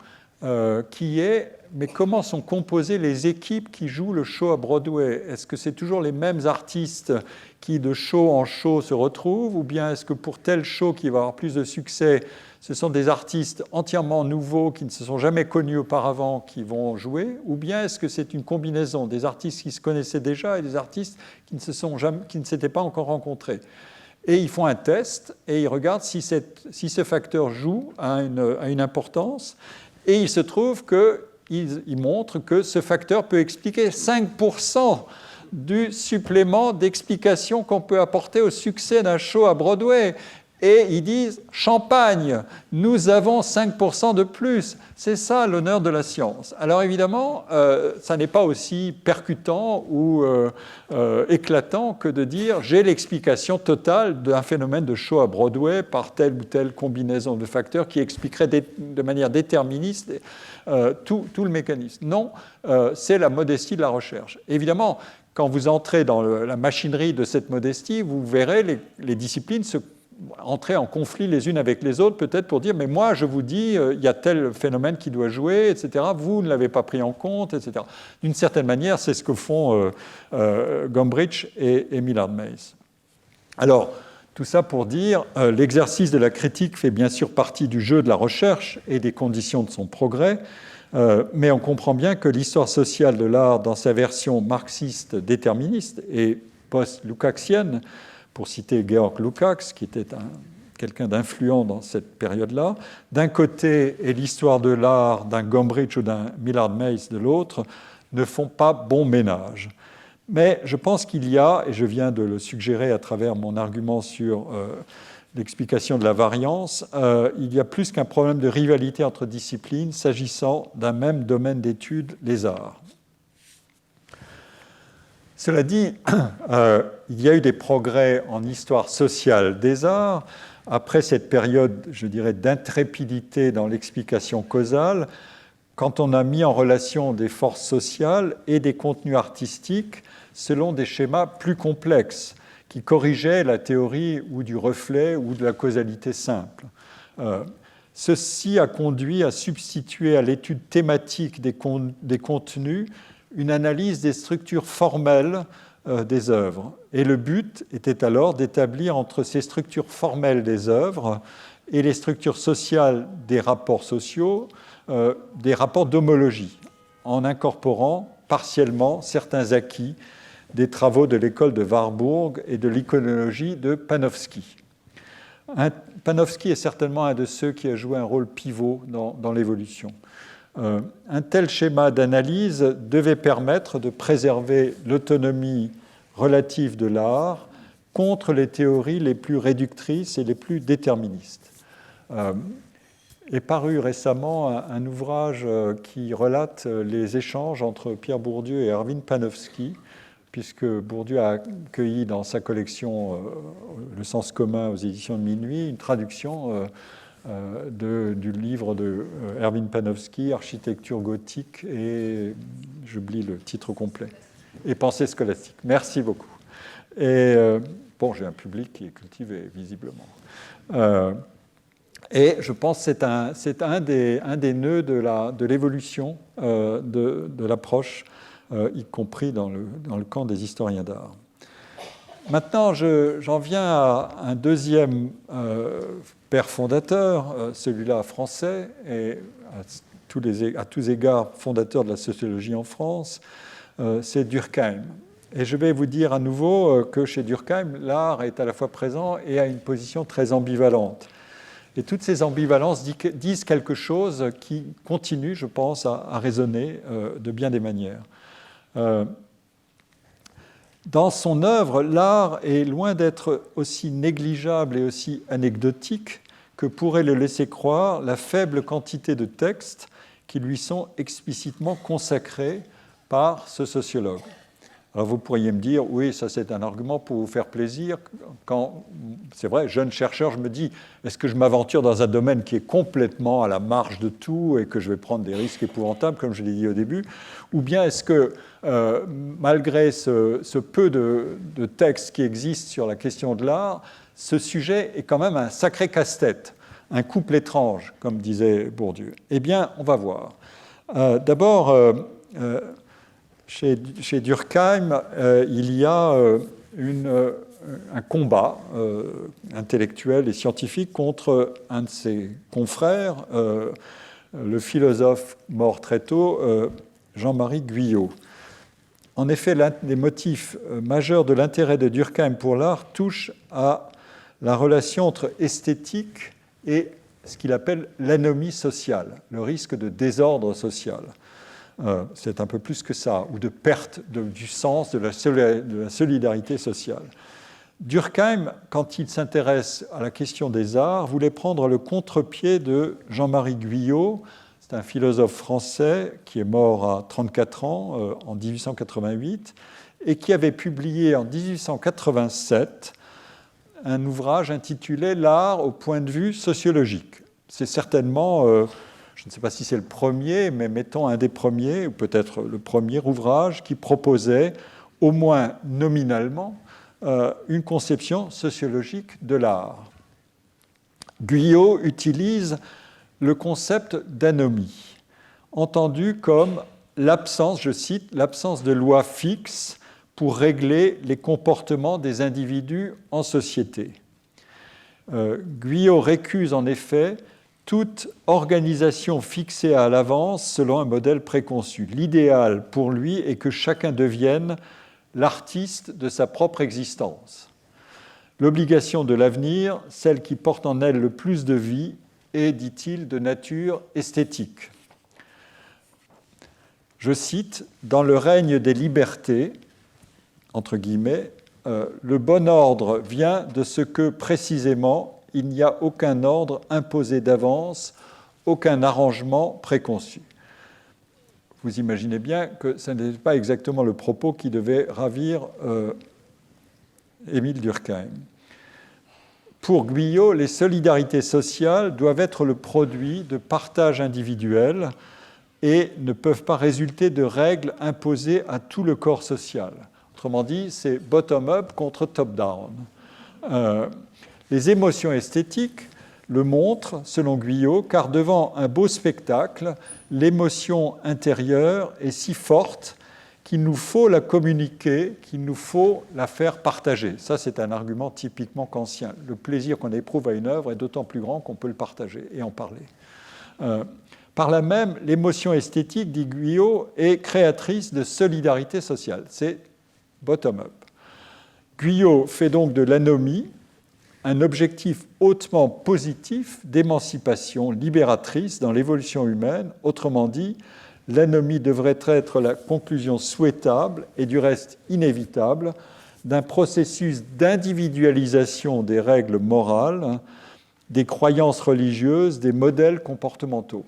qui est, mais comment sont composées les équipes qui jouent le show à Broadway? Est-ce que c'est toujours les mêmes artistes qui, de show en show, se retrouvent? Ou bien est-ce que pour tel show qui va avoir plus de succès, ce sont des artistes entièrement nouveaux qui ne se sont jamais connus auparavant qui vont jouer? Ou bien est-ce que c'est une combinaison des artistes qui se connaissaient déjà et des artistes qui ne s'étaient pas encore rencontrés? Et ils font un test et ils regardent si ce facteur joue à une importance. Et il se trouve qu'ils montrent que ce facteur peut expliquer 5% du supplément d'explication qu'on peut apporter au succès d'un show à Broadway. Et ils disent « Champagne, nous avons 5% de plus ». C'est ça l'honneur de la science. Alors évidemment, ça n'est pas aussi percutant ou éclatant que de dire « J'ai l'explication totale d'un phénomène de show à Broadway par telle ou telle combinaison de facteurs qui expliquerait de manière déterministe tout le mécanisme ». Non, c'est la modestie de la recherche. Évidemment, quand vous entrez dans la machinerie de cette modestie, vous verrez les disciplines entrer en conflit les unes avec les autres, peut-être pour dire, mais moi, je vous dis, il y a tel phénomène qui doit jouer, etc. Vous ne l'avez pas pris en compte, etc. D'une certaine manière, c'est ce que font Gombrich et Millard Mays. Alors, tout ça pour dire, l'exercice de la critique fait bien sûr partie du jeu de la recherche et des conditions de son progrès, mais on comprend bien que l'histoire sociale de l'art, dans sa version marxiste déterministe et post-lukácsienne, pour citer Georg Lukács, qui était quelqu'un d'influent dans cette période-là, d'un côté, et l'histoire de l'art d'un Gombrich ou d'un Millard Mays de l'autre, ne font pas bon ménage. Mais je pense qu'il y a, et je viens de le suggérer à travers mon argument sur l'explication de la variance, il y a plus qu'un problème de rivalité entre disciplines s'agissant d'un même domaine d'études, les arts. Cela dit, il y a eu des progrès en histoire sociale des arts. Après cette période, je dirais, d'intrépidité dans l'explication causale, quand on a mis en relation des forces sociales et des contenus artistiques selon des schémas plus complexes qui corrigeaient la théorie ou du reflet ou de la causalité simple. Ceci a conduit à substituer à l'étude thématique des contenus une analyse des structures formelles des œuvres. Et le but était alors d'établir entre ces structures formelles des œuvres et les structures sociales des rapports sociaux, des rapports d'homologie, en incorporant partiellement certains acquis des travaux de l'école de Warburg et de l'iconologie de Panofsky. Panofsky est certainement un de ceux qui a joué un rôle pivot dans l'évolution. Un tel schéma d'analyse devait permettre de préserver l'autonomie relative de l'art contre les théories les plus réductrices et les plus déterministes. Est paru récemment un ouvrage qui relate les échanges entre Pierre Bourdieu et Erwin Panofsky, puisque Bourdieu a accueilli dans sa collection Le sens commun aux éditions de Minuit une traduction du livre de Erwin Panofsky, Architecture gothique, et j'oublie le titre complet, et Pensée scolastique. Merci beaucoup. Et bon, j'ai un public qui est cultivé, visiblement. Et je pense que c'est un des nœuds de l'évolution de l'approche, y compris dans le camp des historiens d'art. Maintenant, j'en viens à un deuxième père fondateur, celui-là français, et à tous égards fondateur de la sociologie en France, c'est Durkheim. Et je vais vous dire à nouveau que chez Durkheim, l'art est à la fois présent et a une position très ambivalente. Et toutes ces ambivalences disent quelque chose qui continue, je pense, à résonner de bien des manières. Dans son œuvre, l'art est loin d'être aussi négligeable et aussi anecdotique que pourrait le laisser croire la faible quantité de textes qui lui sont explicitement consacrés par ce sociologue. Alors vous pourriez me dire, oui, ça c'est un argument pour vous faire plaisir. Quand, c'est vrai, jeune chercheur, je me dis, est-ce que je m'aventure dans un domaine qui est complètement à la marge de tout et que je vais prendre des risques épouvantables, comme je l'ai dit au début, ou bien est-ce que, malgré ce peu de textes qui existent sur la question de l'art, ce sujet est quand même un sacré casse-tête, un couple étrange, comme disait Bourdieu? Eh bien, on va voir. D'abord, chez Durkheim, il y a un combat intellectuel et scientifique contre un de ses confrères, le philosophe mort très tôt, Jean-Marie Guyot. En effet, l'un des motifs majeurs de l'intérêt de Durkheim pour l'art touche à la relation entre esthétique et ce qu'il appelle l'anomie sociale, le risque de désordre social. C'est un peu plus que ça, ou de perte du sens, de la solidarité sociale. Durkheim, quand il s'intéresse à la question des arts, voulait prendre le contre-pied de Jean-Marie Guyot. C'est un philosophe français qui est mort à 34 ans, en 1888, et qui avait publié en 1887 un ouvrage intitulé « L'art au point de vue sociologique ». C'est certainement, je ne sais pas si c'est le premier, mais mettons un des premiers, ou peut-être le premier ouvrage qui proposait, au moins nominalement, une conception sociologique de l'art. Guyot utilise le concept d'anomie, entendu comme l'absence, je cite, l'absence de loi fixe pour régler les comportements des individus en société. Guyot récuse en effet toute organisation fixée à l'avance selon un modèle préconçu. L'idéal pour lui est que chacun devienne l'artiste de sa propre existence. L'obligation de l'avenir, celle qui porte en elle le plus de vie, est, dit-il, de nature esthétique. Je cite, « Dans le règne des libertés, entre guillemets, le bon ordre vient de ce que, précisément, il n'y a aucun ordre imposé d'avance, aucun arrangement préconçu. » Vous imaginez bien que ce n'est pas exactement le propos qui devait ravir Émile Durkheim. Pour Guyot, les solidarités sociales doivent être le produit de partages individuels et ne peuvent pas résulter de règles imposées à tout le corps social. Autrement dit, c'est bottom-up contre top-down. Les émotions esthétiques le montrent, selon Guyot, car devant un beau spectacle, l'émotion intérieure est si forte qu'il nous faut la communiquer, qu'il nous faut la faire partager. Ça, c'est un argument typiquement kantien. Le plaisir qu'on éprouve à une œuvre est d'autant plus grand qu'on peut le partager et en parler. Par là même, l'émotion esthétique, dit Guyot, est créatrice de solidarité sociale. C'est bottom-up. Guyot fait donc de l'anomie un objectif hautement positif d'émancipation libératrice dans l'évolution humaine. Autrement dit, l'anomie devrait être la conclusion souhaitable et du reste inévitable d'un processus d'individualisation des règles morales, des croyances religieuses, des modèles comportementaux.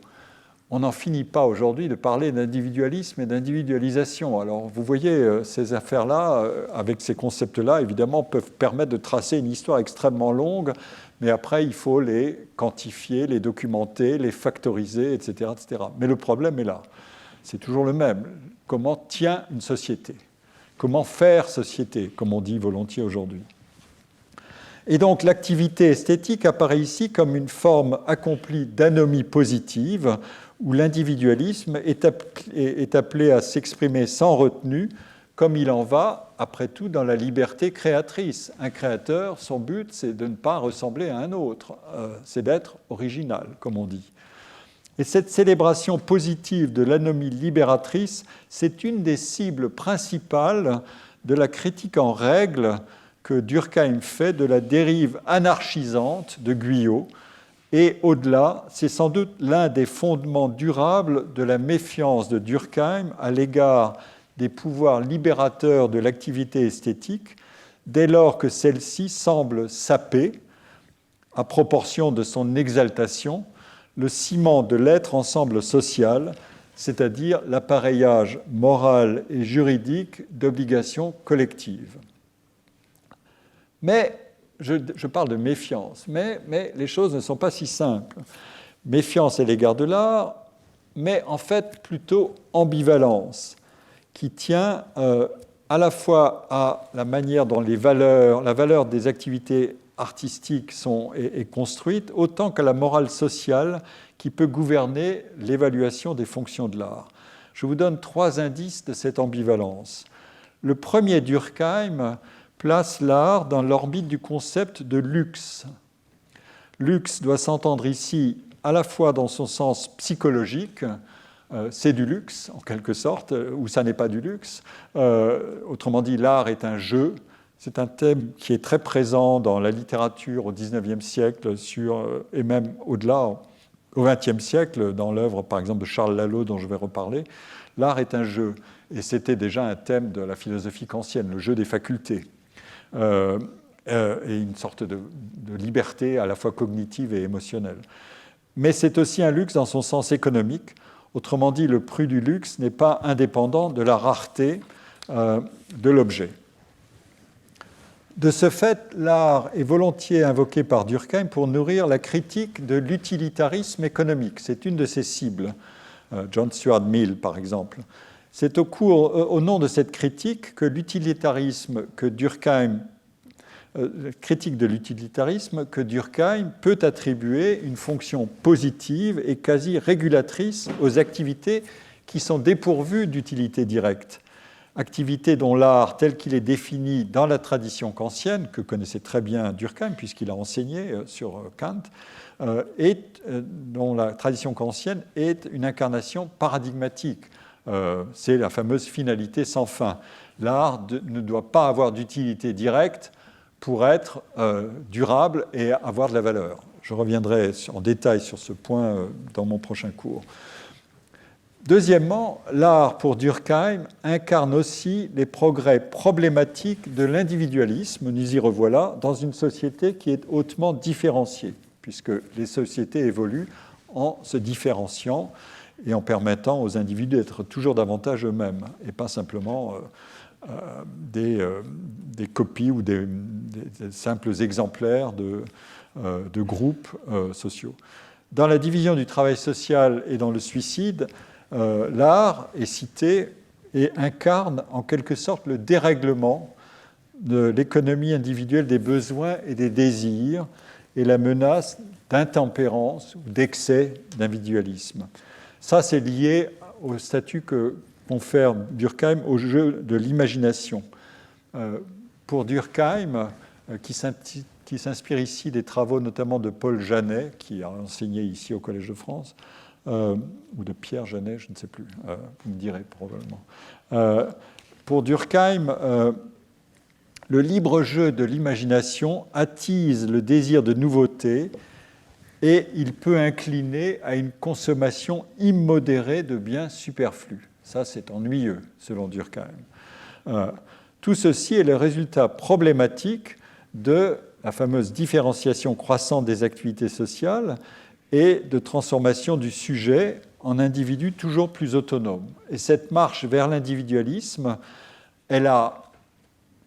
On n'en finit pas aujourd'hui de parler d'individualisme et d'individualisation. Alors vous voyez, ces affaires-là, avec ces concepts-là, évidemment, peuvent permettre de tracer une histoire extrêmement longue, mais après, il faut les quantifier, les documenter, les factoriser, etc., etc. Mais le problème est là. C'est toujours le même. Comment tient une société? Comment faire société, comme on dit volontiers aujourd'hui? Et donc l'activité esthétique apparaît ici comme une forme accomplie d'anomie positive, où l'individualisme est appelé à s'exprimer sans retenue, comme il en va, après tout, dans la liberté créatrice. Un créateur, son but, c'est de ne pas ressembler à un autre, c'est d'être original, comme on dit. Et cette célébration positive de l'anomie libératrice, c'est une des cibles principales de la critique en règle que Durkheim fait de la dérive anarchisante de Guyot. Et au-delà, c'est sans doute l'un des fondements durables de la méfiance de Durkheim à l'égard des pouvoirs libérateurs de l'activité esthétique, dès lors que celle-ci semble saper, à proportion de son exaltation, le ciment de l'être ensemble social, c'est-à-dire l'appareillage moral et juridique d'obligations collectives. Mais, je parle de méfiance, mais les choses ne sont pas si simples. Méfiance à l'égard de l'art, mais en fait plutôt ambivalence, qui tient à la fois à la manière dont la valeur des activités artistiques est construite, autant qu'à la morale sociale qui peut gouverner l'évaluation des fonctions de l'art. Je vous donne 3 indices de cette ambivalence. Le premier, Durkheim, place l'art dans l'orbite du concept de luxe. Luxe doit s'entendre ici à la fois dans son sens psychologique, c'est du luxe en quelque sorte, ou ça n'est pas du luxe. Autrement dit, l'art est un jeu. C'est un thème qui est très présent dans la littérature au XIXe siècle et même au-delà, au XXe siècle, dans l'œuvre par exemple de Charles Lalo dont je vais reparler. L'art est un jeu, et c'était déjà un thème de la philosophie kantienne, le jeu des facultés, et une sorte de liberté à la fois cognitive et émotionnelle. Mais c'est aussi un luxe dans son sens économique. Autrement dit, le prix du luxe n'est pas indépendant de la rareté de l'objet. De ce fait, l'art est volontiers invoqué par Durkheim pour nourrir la critique de l'utilitarisme économique. C'est une de ses cibles. John Stuart Mill, par exemple. C'est au nom de cette critique que l'utilitarisme que Durkheim peut attribuer une fonction positive et quasi régulatrice aux activités qui sont dépourvues d'utilité directe. Activité dont l'art, tel qu'il est défini dans la tradition kantienne, que connaissait très bien Durkheim puisqu'il a enseigné sur Kant, dont la tradition kantienne est une incarnation paradigmatique. C'est la fameuse finalité sans fin. L'art ne doit pas avoir d'utilité directe pour être durable et avoir de la valeur. Je reviendrai en détail sur ce point dans mon prochain cours. Deuxièmement, l'art pour Durkheim incarne aussi les progrès problématiques de l'individualisme, nous y revoilà, dans une société qui est hautement différenciée, puisque les sociétés évoluent en se différenciant et en permettant aux individus d'être toujours davantage eux-mêmes, et pas simplement des copies ou des simples exemplaires de groupes sociaux. Dans la division du travail social et dans le suicide, l'art est cité et incarne en quelque sorte le dérèglement de l'économie individuelle des besoins et des désirs et la menace d'intempérance ou d'excès d'individualisme. Ça, c'est lié au statut que confère Durkheim au jeu de l'imagination. Pour Durkheim, qui s'inspire ici des travaux notamment de Paul Janet, qui a enseigné ici au Collège de France, ou de Pierre Janet, je ne sais plus, vous me direz probablement. Pour Durkheim, le libre jeu de l'imagination attise le désir de nouveauté et il peut incliner à une consommation immodérée de biens superflus. Ça, c'est ennuyeux, selon Durkheim. Tout ceci est le résultat problématique de la fameuse différenciation croissante des activités sociales et de transformation du sujet en individu toujours plus autonome. Et cette marche vers l'individualisme, elle a,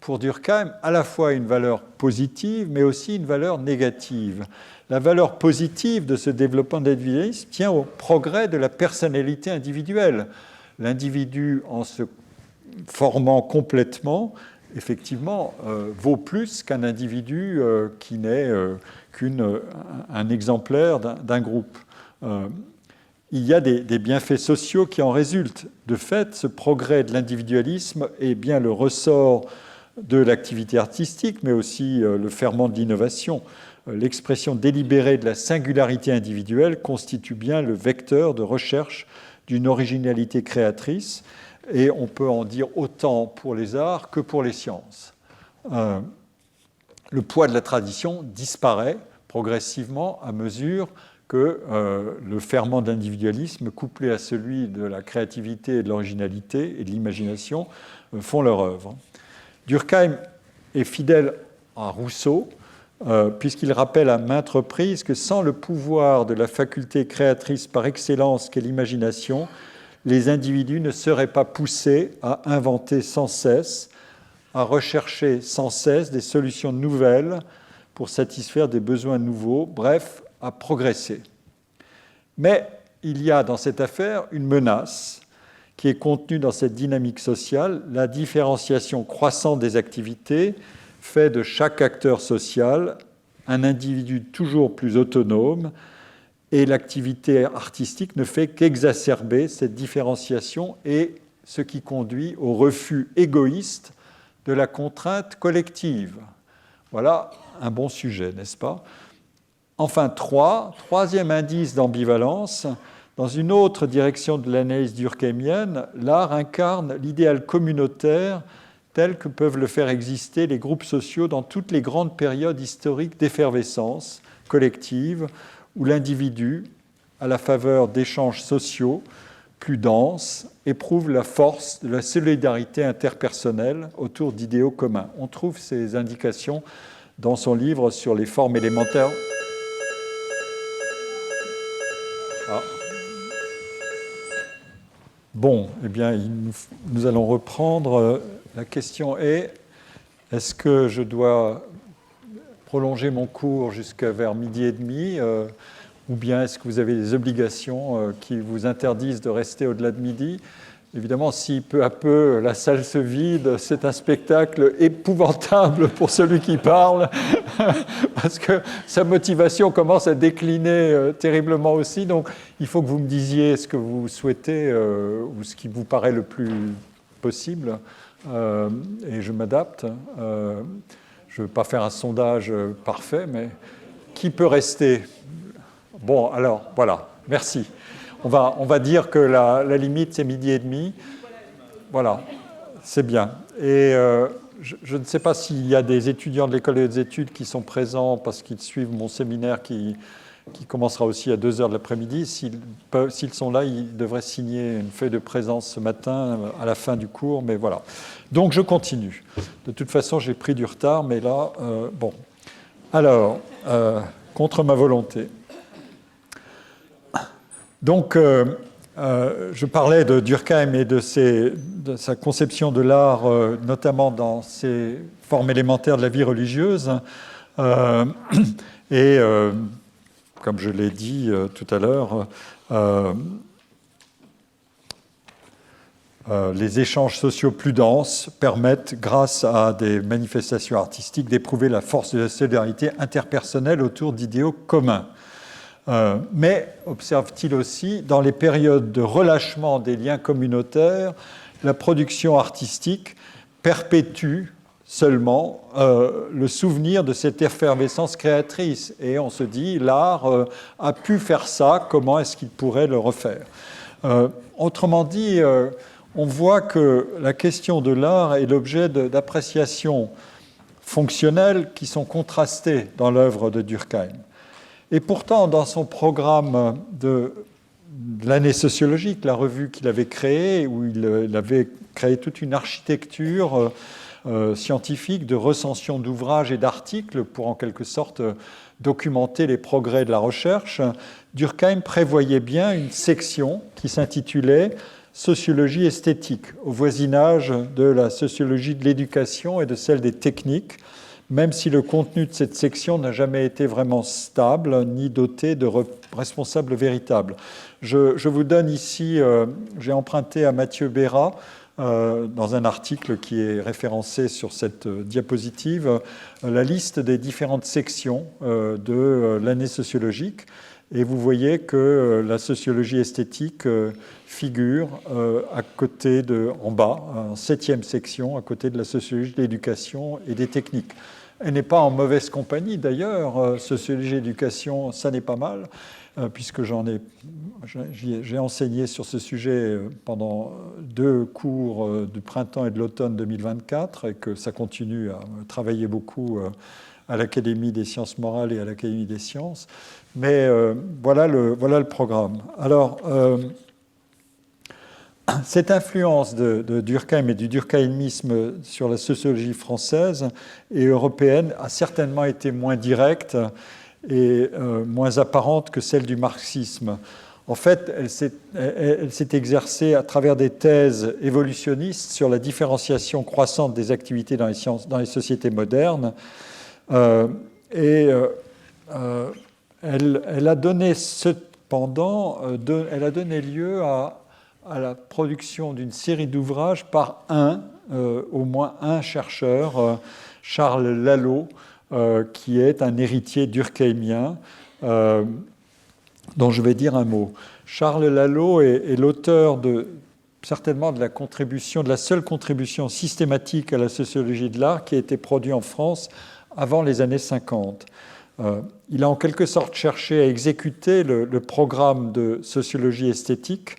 pour Durkheim, à la fois une valeur positive, mais aussi une valeur négative. La valeur positive de ce développement de l'individualisme tient au progrès de la personnalité individuelle. L'individu, en se formant complètement, effectivement, vaut plus qu'un individu qui n'est qu'un exemplaire d'un groupe. Il y a des bienfaits sociaux qui en résultent. De fait, ce progrès de l'individualisme est bien le ressort de l'activité artistique, mais aussi le ferment de l'innovation. L'expression délibérée de la singularité individuelle constitue bien le vecteur de recherche d'une originalité créatrice, et on peut en dire autant pour les arts que pour les sciences. Le poids de la tradition disparaît progressivement à mesure que le ferment de l'individualisme, couplé à celui de la créativité et de l'originalité et de l'imagination, font leur œuvre. Durkheim est fidèle à Rousseau, puisqu'il rappelle à maintes reprises que sans le pouvoir de la faculté créatrice par excellence qu'est l'imagination, les individus ne seraient pas poussés à inventer sans cesse, à rechercher sans cesse des solutions nouvelles pour satisfaire des besoins nouveaux, bref, à progresser. Mais il y a dans cette affaire une menace qui est contenue dans cette dynamique sociale, la différenciation croissante des activités fait de chaque acteur social un individu toujours plus autonome, et l'activité artistique ne fait qu'exacerber cette différenciation et ce qui conduit au refus égoïste de la contrainte collective. Voilà un bon sujet, n'est-ce pas? Enfin, troisième indice d'ambivalence, dans une autre direction de l'analyse durkheimienne, l'art incarne l'idéal communautaire tel que peuvent le faire exister les groupes sociaux dans toutes les grandes périodes historiques d'effervescence collective où l'individu, à la faveur d'échanges sociaux plus denses, éprouve la force de la solidarité interpersonnelle autour d'idéaux communs. On trouve ces indications dans son livre sur les formes élémentaires. Ah. Bon, eh bien, nous allons reprendre. La question est, est-ce que je dois prolonger mon cours jusqu'à vers 12h30 ou bien est-ce que vous avez des obligations qui vous interdisent de rester au-delà de midi? Évidemment, si peu à peu la salle se vide, c'est un spectacle épouvantable pour celui qui parle, parce que sa motivation commence à décliner terriblement aussi. Donc, il faut que vous me disiez ce que vous souhaitez ou ce qui vous paraît le plus possible, et je m'adapte. Je ne veux pas faire un sondage parfait, mais qui peut rester? Bon, alors, voilà, merci. On va dire que la limite, c'est 12h30. Voilà, c'est bien. Et je ne sais pas s'il y a des étudiants de l'école des études qui sont présents parce qu'ils suivent mon séminaire qui commencera aussi à 2h de l'après-midi. S'ils sont là, ils devraient signer une feuille de présence ce matin à la fin du cours, mais voilà. Donc, je continue. De toute façon, j'ai pris du retard, mais là, bon. Alors, contre ma volonté. Donc, je parlais de Durkheim et de sa conception de l'art, notamment dans ses formes élémentaires de la vie religieuse. Et, comme je l'ai dit tout à l'heure, les échanges sociaux plus denses permettent, grâce à des manifestations artistiques, d'éprouver la force de la solidarité interpersonnelle autour d'idéaux communs. Mais, observe-t-il aussi, dans les périodes de relâchement des liens communautaires, la production artistique perpétue seulement le souvenir de cette effervescence créatrice. Et on se dit, l'art a pu faire ça, comment est-ce qu'il pourrait le refaire? Autrement dit, on voit que la question de l'art est l'objet d'appréciations fonctionnelles qui sont contrastées dans l'œuvre de Durkheim. Et pourtant, dans son programme de l'année sociologique, la revue qu'il avait créée, où il avait créé toute une architecture scientifique de recension d'ouvrages et d'articles pour en quelque sorte documenter les progrès de la recherche, Durkheim prévoyait bien une section qui s'intitulait « Sociologie esthétique », au voisinage de la sociologie de l'éducation et de celle des techniques, même si le contenu de cette section n'a jamais été vraiment stable, ni doté de responsables véritables. Je vous donne ici, j'ai emprunté à Mathieu Béra, dans un article qui est référencé sur cette diapositive, la liste des différentes sections de l'année sociologique. Et vous voyez que la sociologie esthétique figure à côté en bas, en 7e section, à côté de la sociologie de l'éducation et des techniques. Elle n'est pas en mauvaise compagnie d'ailleurs, sociologie et éducation, ça n'est pas mal, puisque j'ai enseigné sur ce sujet pendant 2 cours du printemps et de l'automne 2024, et que ça continue à travailler beaucoup à l'Académie des sciences morales et à l'Académie des sciences. Mais voilà le programme. Alors, cette influence de Durkheim et du durkheimisme sur la sociologie française et européenne a certainement été moins directe et moins apparente que celle du marxisme. En fait, elle s'est exercée à travers des thèses évolutionnistes sur la différenciation croissante des activités dans les sociétés modernes. Elle a donné elle a donné lieu à la production d'une série d'ouvrages par au moins un chercheur, Charles Lalo, qui est un héritier durkheimien, dont je vais dire un mot. Charles Lalo est l'auteur certainement de la seule contribution systématique à la sociologie de l'art qui a été produite en France avant les années 50. Il a en quelque sorte cherché à exécuter le programme de sociologie esthétique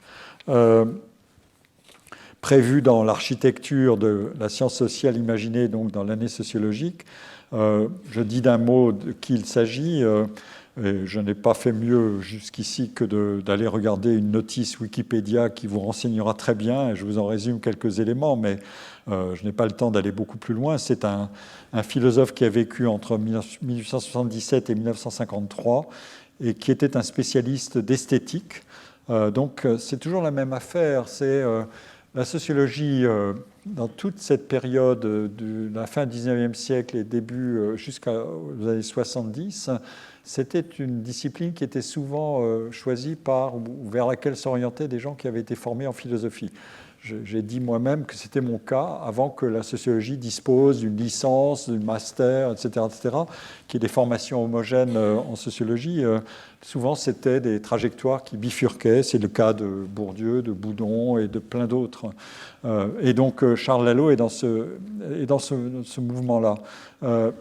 prévu dans l'architecture de la science sociale imaginée, donc dans l'année sociologique. Je dis d'un mot de qui il s'agit. Et je n'ai pas fait mieux jusqu'ici que d'aller regarder une notice Wikipédia qui vous renseignera très bien, et je vous en résume quelques éléments, mais je n'ai pas le temps d'aller beaucoup plus loin. C'est un philosophe qui a vécu entre 1877 et 1953 et qui était un spécialiste d'esthétique. Donc c'est toujours la même affaire. C'est la sociologie, dans toute cette période de la fin du XIXe siècle et début jusqu'aux années 70, c'était une discipline qui était souvent choisie ou vers laquelle s'orientaient des gens qui avaient été formés en philosophie. J'ai dit moi-même que c'était mon cas avant que la sociologie dispose d'une licence, d'un master, etc., qui est des formations homogènes en sociologie. Souvent, c'était des trajectoires qui bifurquaient. C'est le cas de Bourdieu, de Boudon et de plein d'autres. Et donc, Charles Lalo est dans ce mouvement-là.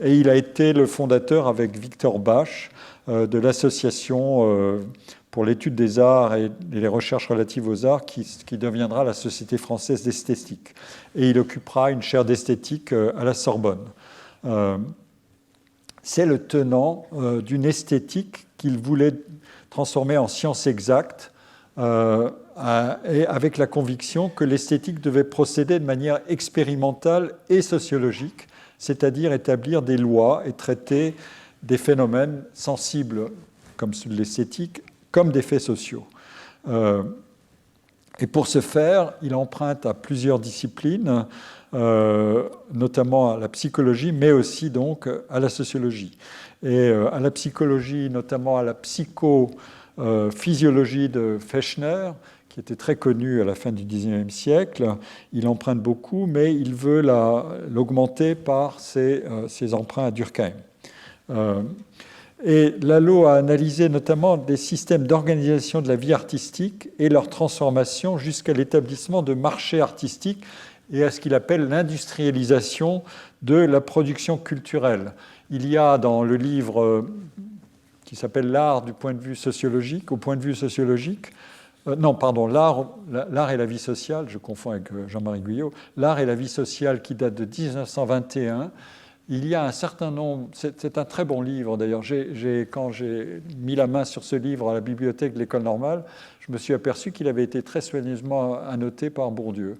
Et il a été le fondateur avec Victor Bach de l'association pour l'étude des arts et les recherches relatives aux arts qui deviendra la Société française d'esthétique. Et il occupera une chaire d'esthétique à la Sorbonne. C'est le tenant d'une esthétique qu'il voulait transformer en science exacte et avec la conviction que l'esthétique devait procéder de manière expérimentale et sociologique, c'est-à-dire établir des lois et traiter des phénomènes sensibles comme ceux de l'esthétique comme des faits sociaux. Et pour ce faire, il emprunte à plusieurs disciplines, notamment à la psychologie, mais aussi donc à la sociologie. Et à la psychologie, notamment à la psychophysiologie de Fechner, qui était très connue à la fin du XIXe siècle. Il emprunte beaucoup, mais il veut l'augmenter par ses emprunts à Durkheim. Et Lalo a analysé notamment des systèmes d'organisation de la vie artistique et leur transformation jusqu'à l'établissement de marchés artistiques et à ce qu'il appelle l'industrialisation de la production culturelle. Il y a dans le livre qui s'appelle L'art du point de vue sociologique, au point de vue sociologique, l'art et la vie sociale, je confonds avec Jean-Marie Guyot, l'art et la vie sociale qui date de 1921. Il y a un certain nombre, c'est un très bon livre d'ailleurs, quand j'ai mis la main sur ce livre à la bibliothèque de l'École normale, je me suis aperçu qu'il avait été très soigneusement annoté par Bourdieu,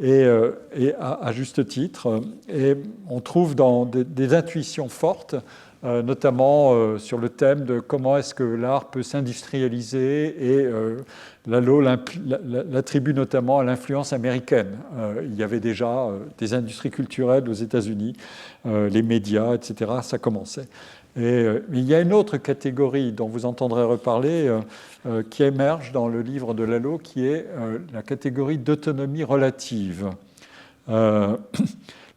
et à juste titre. Et on trouve dans des intuitions fortes, notamment sur le thème de comment est-ce que l'art peut s'industrialiser, et Lalo l'attribue notamment à l'influence américaine. Il y avait déjà des industries culturelles aux États-Unis, les médias, etc., ça commençait. Mais il y a une autre catégorie dont vous entendrez reparler qui émerge dans le livre de Lalo, qui est la catégorie d'autonomie relative.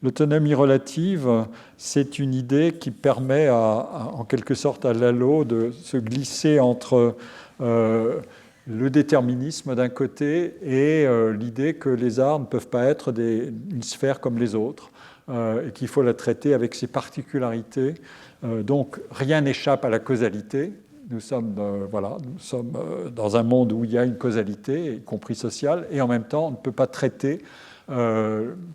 L'autonomie relative, c'est une idée qui permet en quelque sorte à Lalo de se glisser entre le déterminisme d'un côté et l'idée que les arts ne peuvent pas être une sphère comme les autres, et qu'il faut la traiter avec ses particularités. Donc rien n'échappe à la causalité. Nous sommes dans un monde où il y a une causalité, y compris sociale, et en même temps on ne peut pas traiter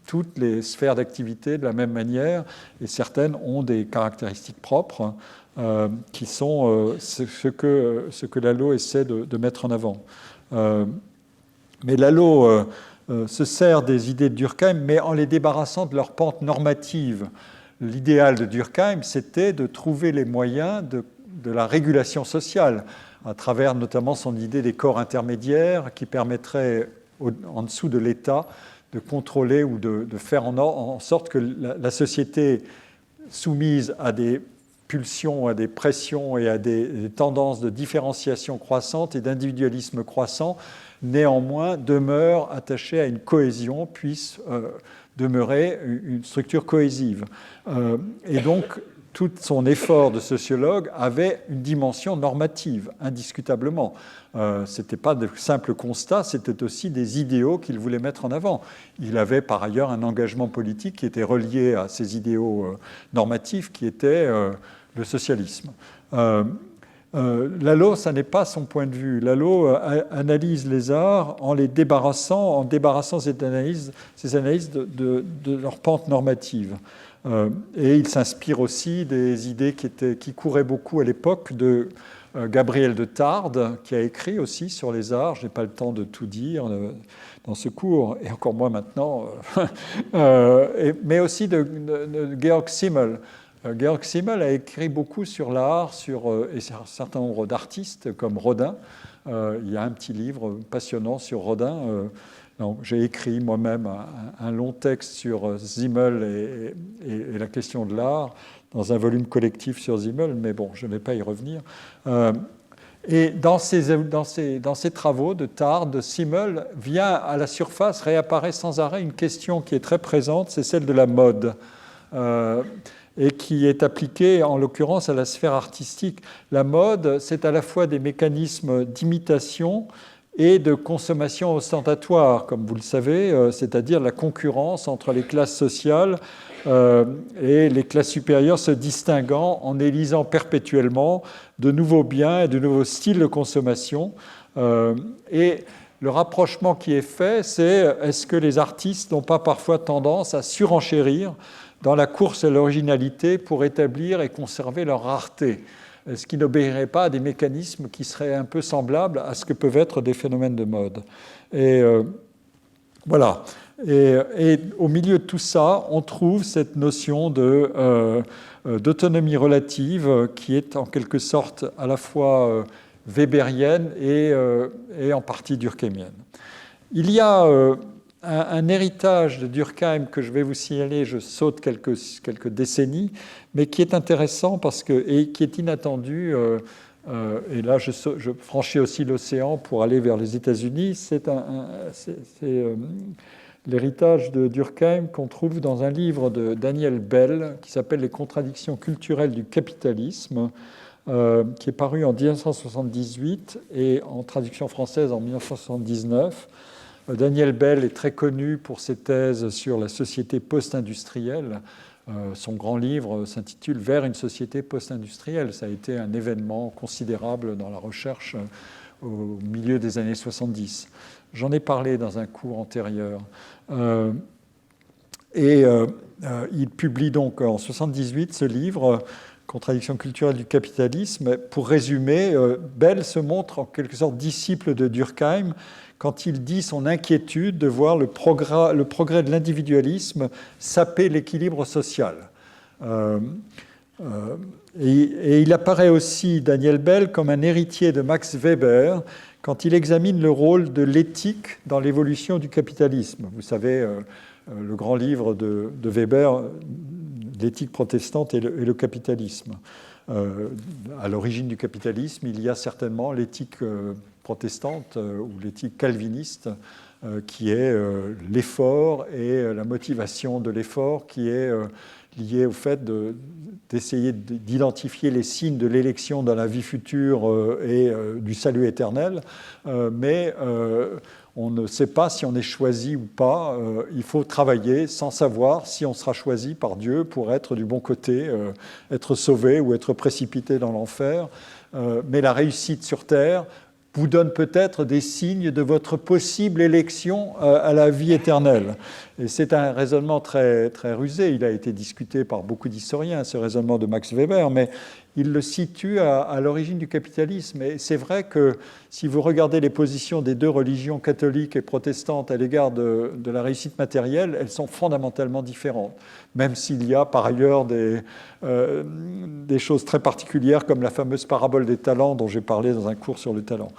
toutes les sphères d'activité de la même manière, et certaines ont des caractéristiques propres qui sont ce que Lalo essaie de mettre en avant. Mais Lalo se sert des idées de Durkheim, mais en les débarrassant de leur pente normative. L'idéal de Durkheim, c'était de trouver les moyens de la régulation sociale. à travers notamment son idée des corps intermédiaires qui permettraient, en dessous de l'État, de contrôler ou de faire en sorte que la société soumise à des pulsions, à des pressions et à des tendances de différenciation croissante et d'individualisme croissant, néanmoins demeure attachée à une cohésion, puisse demeurer une structure cohésive. Et donc, tout son effort de sociologue avait une dimension normative, indiscutablement. Ce n'était pas de simples constats, c'était aussi des idéaux qu'il voulait mettre en avant. Il avait par ailleurs un engagement politique qui était relié à ces idéaux normatifs, qui était le socialisme. Lalo, ça n'est pas son point de vue. Lalo analyse les arts en les débarrassant, ces analyses de leur pente normative. Et il s'inspire aussi des idées qui couraient beaucoup à l'époque de Gabriel de Tarde, qui a écrit aussi sur les arts. Je n'ai pas le temps de tout dire dans ce cours, et encore moins maintenant, mais aussi de Georg Simmel. Georg Simmel a écrit beaucoup sur l'art, et un certain nombre d'artistes comme Rodin. Il y a un petit livre passionnant sur Rodin. J'ai écrit moi-même un long texte sur Simmel et la question de l'art dans un volume collectif sur Simmel, mais bon, je ne vais pas y revenir. Et dans ces travaux de Tarde, de Simmel, vient à la surface, réapparaît sans arrêt une question qui est très présente, c'est celle de la mode. Et qui est appliquée en l'occurrence à la sphère artistique. La mode, c'est à la fois des mécanismes d'imitation et de consommation ostentatoire, comme vous le savez, c'est-à-dire la concurrence entre les classes sociales et les classes supérieures se distinguant en élisant perpétuellement de nouveaux biens et de nouveaux styles de consommation. Et le rapprochement qui est fait, c'est est-ce que les artistes n'ont pas parfois tendance à surenchérir dans la course à l'originalité pour établir et conserver leur rareté, ce qui n'obéirait pas à des mécanismes qui seraient un peu semblables à ce que peuvent être des phénomènes de mode. Et voilà. Et au milieu de tout ça, on trouve cette notion d'autonomie relative qui est en quelque sorte à la fois weberienne et en partie durkheimienne. Il y a un héritage de Durkheim que je vais vous signaler, je saute quelques décennies, mais qui est intéressant et qui est inattendu. Et là, je franchis aussi l'océan pour aller vers les États-Unis. C'est l'héritage de Durkheim qu'on trouve dans un livre de Daniel Bell qui s'appelle « Les contradictions culturelles du capitalisme », qui est paru en 1978 et en traduction française en 1979. Daniel Bell est très connu pour ses thèses sur la société post-industrielle. Son grand livre s'intitule « Vers une société post-industrielle ». Ça a été un événement considérable dans la recherche au milieu des années 70. J'en ai parlé dans un cours antérieur. Il publie donc en 1978 ce livre « Contradiction culturelle du capitalisme ». Pour résumer, Bell se montre en quelque sorte disciple de Durkheim quand il dit son inquiétude de voir le progrès de l'individualisme saper l'équilibre social. Et il apparaît aussi, Daniel Bell, comme un héritier de Max Weber quand il examine le rôle de l'éthique dans l'évolution du capitalisme. Vous savez, le grand livre de Weber, l'éthique protestante et le capitalisme. À l'origine du capitalisme, il y a certainement l'éthique protestante ou l'éthique calviniste qui est l'effort et la motivation de l'effort qui est liée au fait d'essayer d'identifier les signes de l'élection dans la vie future et du salut éternel, mais on ne sait pas si on est choisi ou pas. Il faut travailler sans savoir si on sera choisi par Dieu pour être du bon côté, être sauvé ou être précipité dans l'enfer. Mais la réussite sur Terre vous donne peut-être des signes de votre possible élection à la vie éternelle. Et c'est un raisonnement très, très rusé. Il a été discuté par beaucoup d'historiens, ce raisonnement de Max Weber, mais il le situe à l'origine du capitalisme. Et c'est vrai que si vous regardez les positions des deux religions catholiques et protestantes à l'égard de la réussite matérielle, elles sont fondamentalement différentes. Même s'il y a par ailleurs des choses très particulières comme la fameuse parabole des talents dont j'ai parlé dans un cours sur le talent.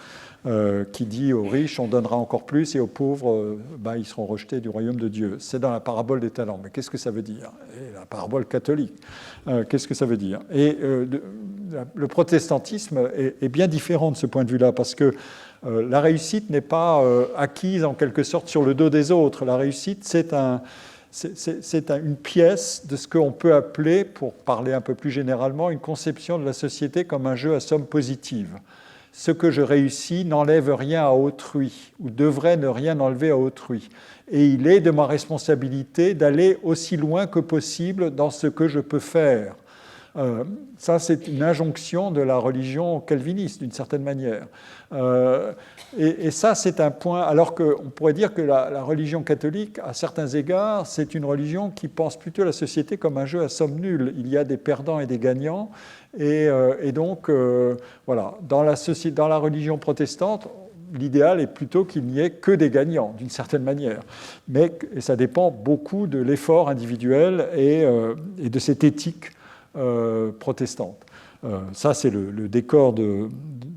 Qui dit aux riches on donnera encore plus et aux pauvres ils seront rejetés du royaume de Dieu. C'est dans la parabole des talents. Mais qu'est-ce que ça veut dire? Et la parabole catholique. Qu'est-ce que ça veut dire? Et le protestantisme est bien différent de ce point de vue-là parce que la réussite n'est pas acquise en quelque sorte sur le dos des autres. La réussite, c'est une pièce de ce qu'on peut appeler, pour parler un peu plus généralement, une conception de la société comme un jeu à somme positive. Ce que je réussis n'enlève rien à autrui, ou devrait ne rien enlever à autrui. Et il est de ma responsabilité d'aller aussi loin que possible dans ce que je peux faire. Ça, c'est une injonction de la religion calviniste, d'une certaine manière. Et ça, c'est un point, alors qu'on pourrait dire que la religion catholique, à certains égards, c'est une religion qui pense plutôt la société comme un jeu à somme nulle. Il y a des perdants et des gagnants. Et donc, voilà, dans la religion protestante, l'idéal est plutôt qu'il n'y ait que des gagnants, d'une certaine manière. Mais et ça dépend beaucoup de l'effort individuel et de cette éthique protestante. Ça, c'est le décor de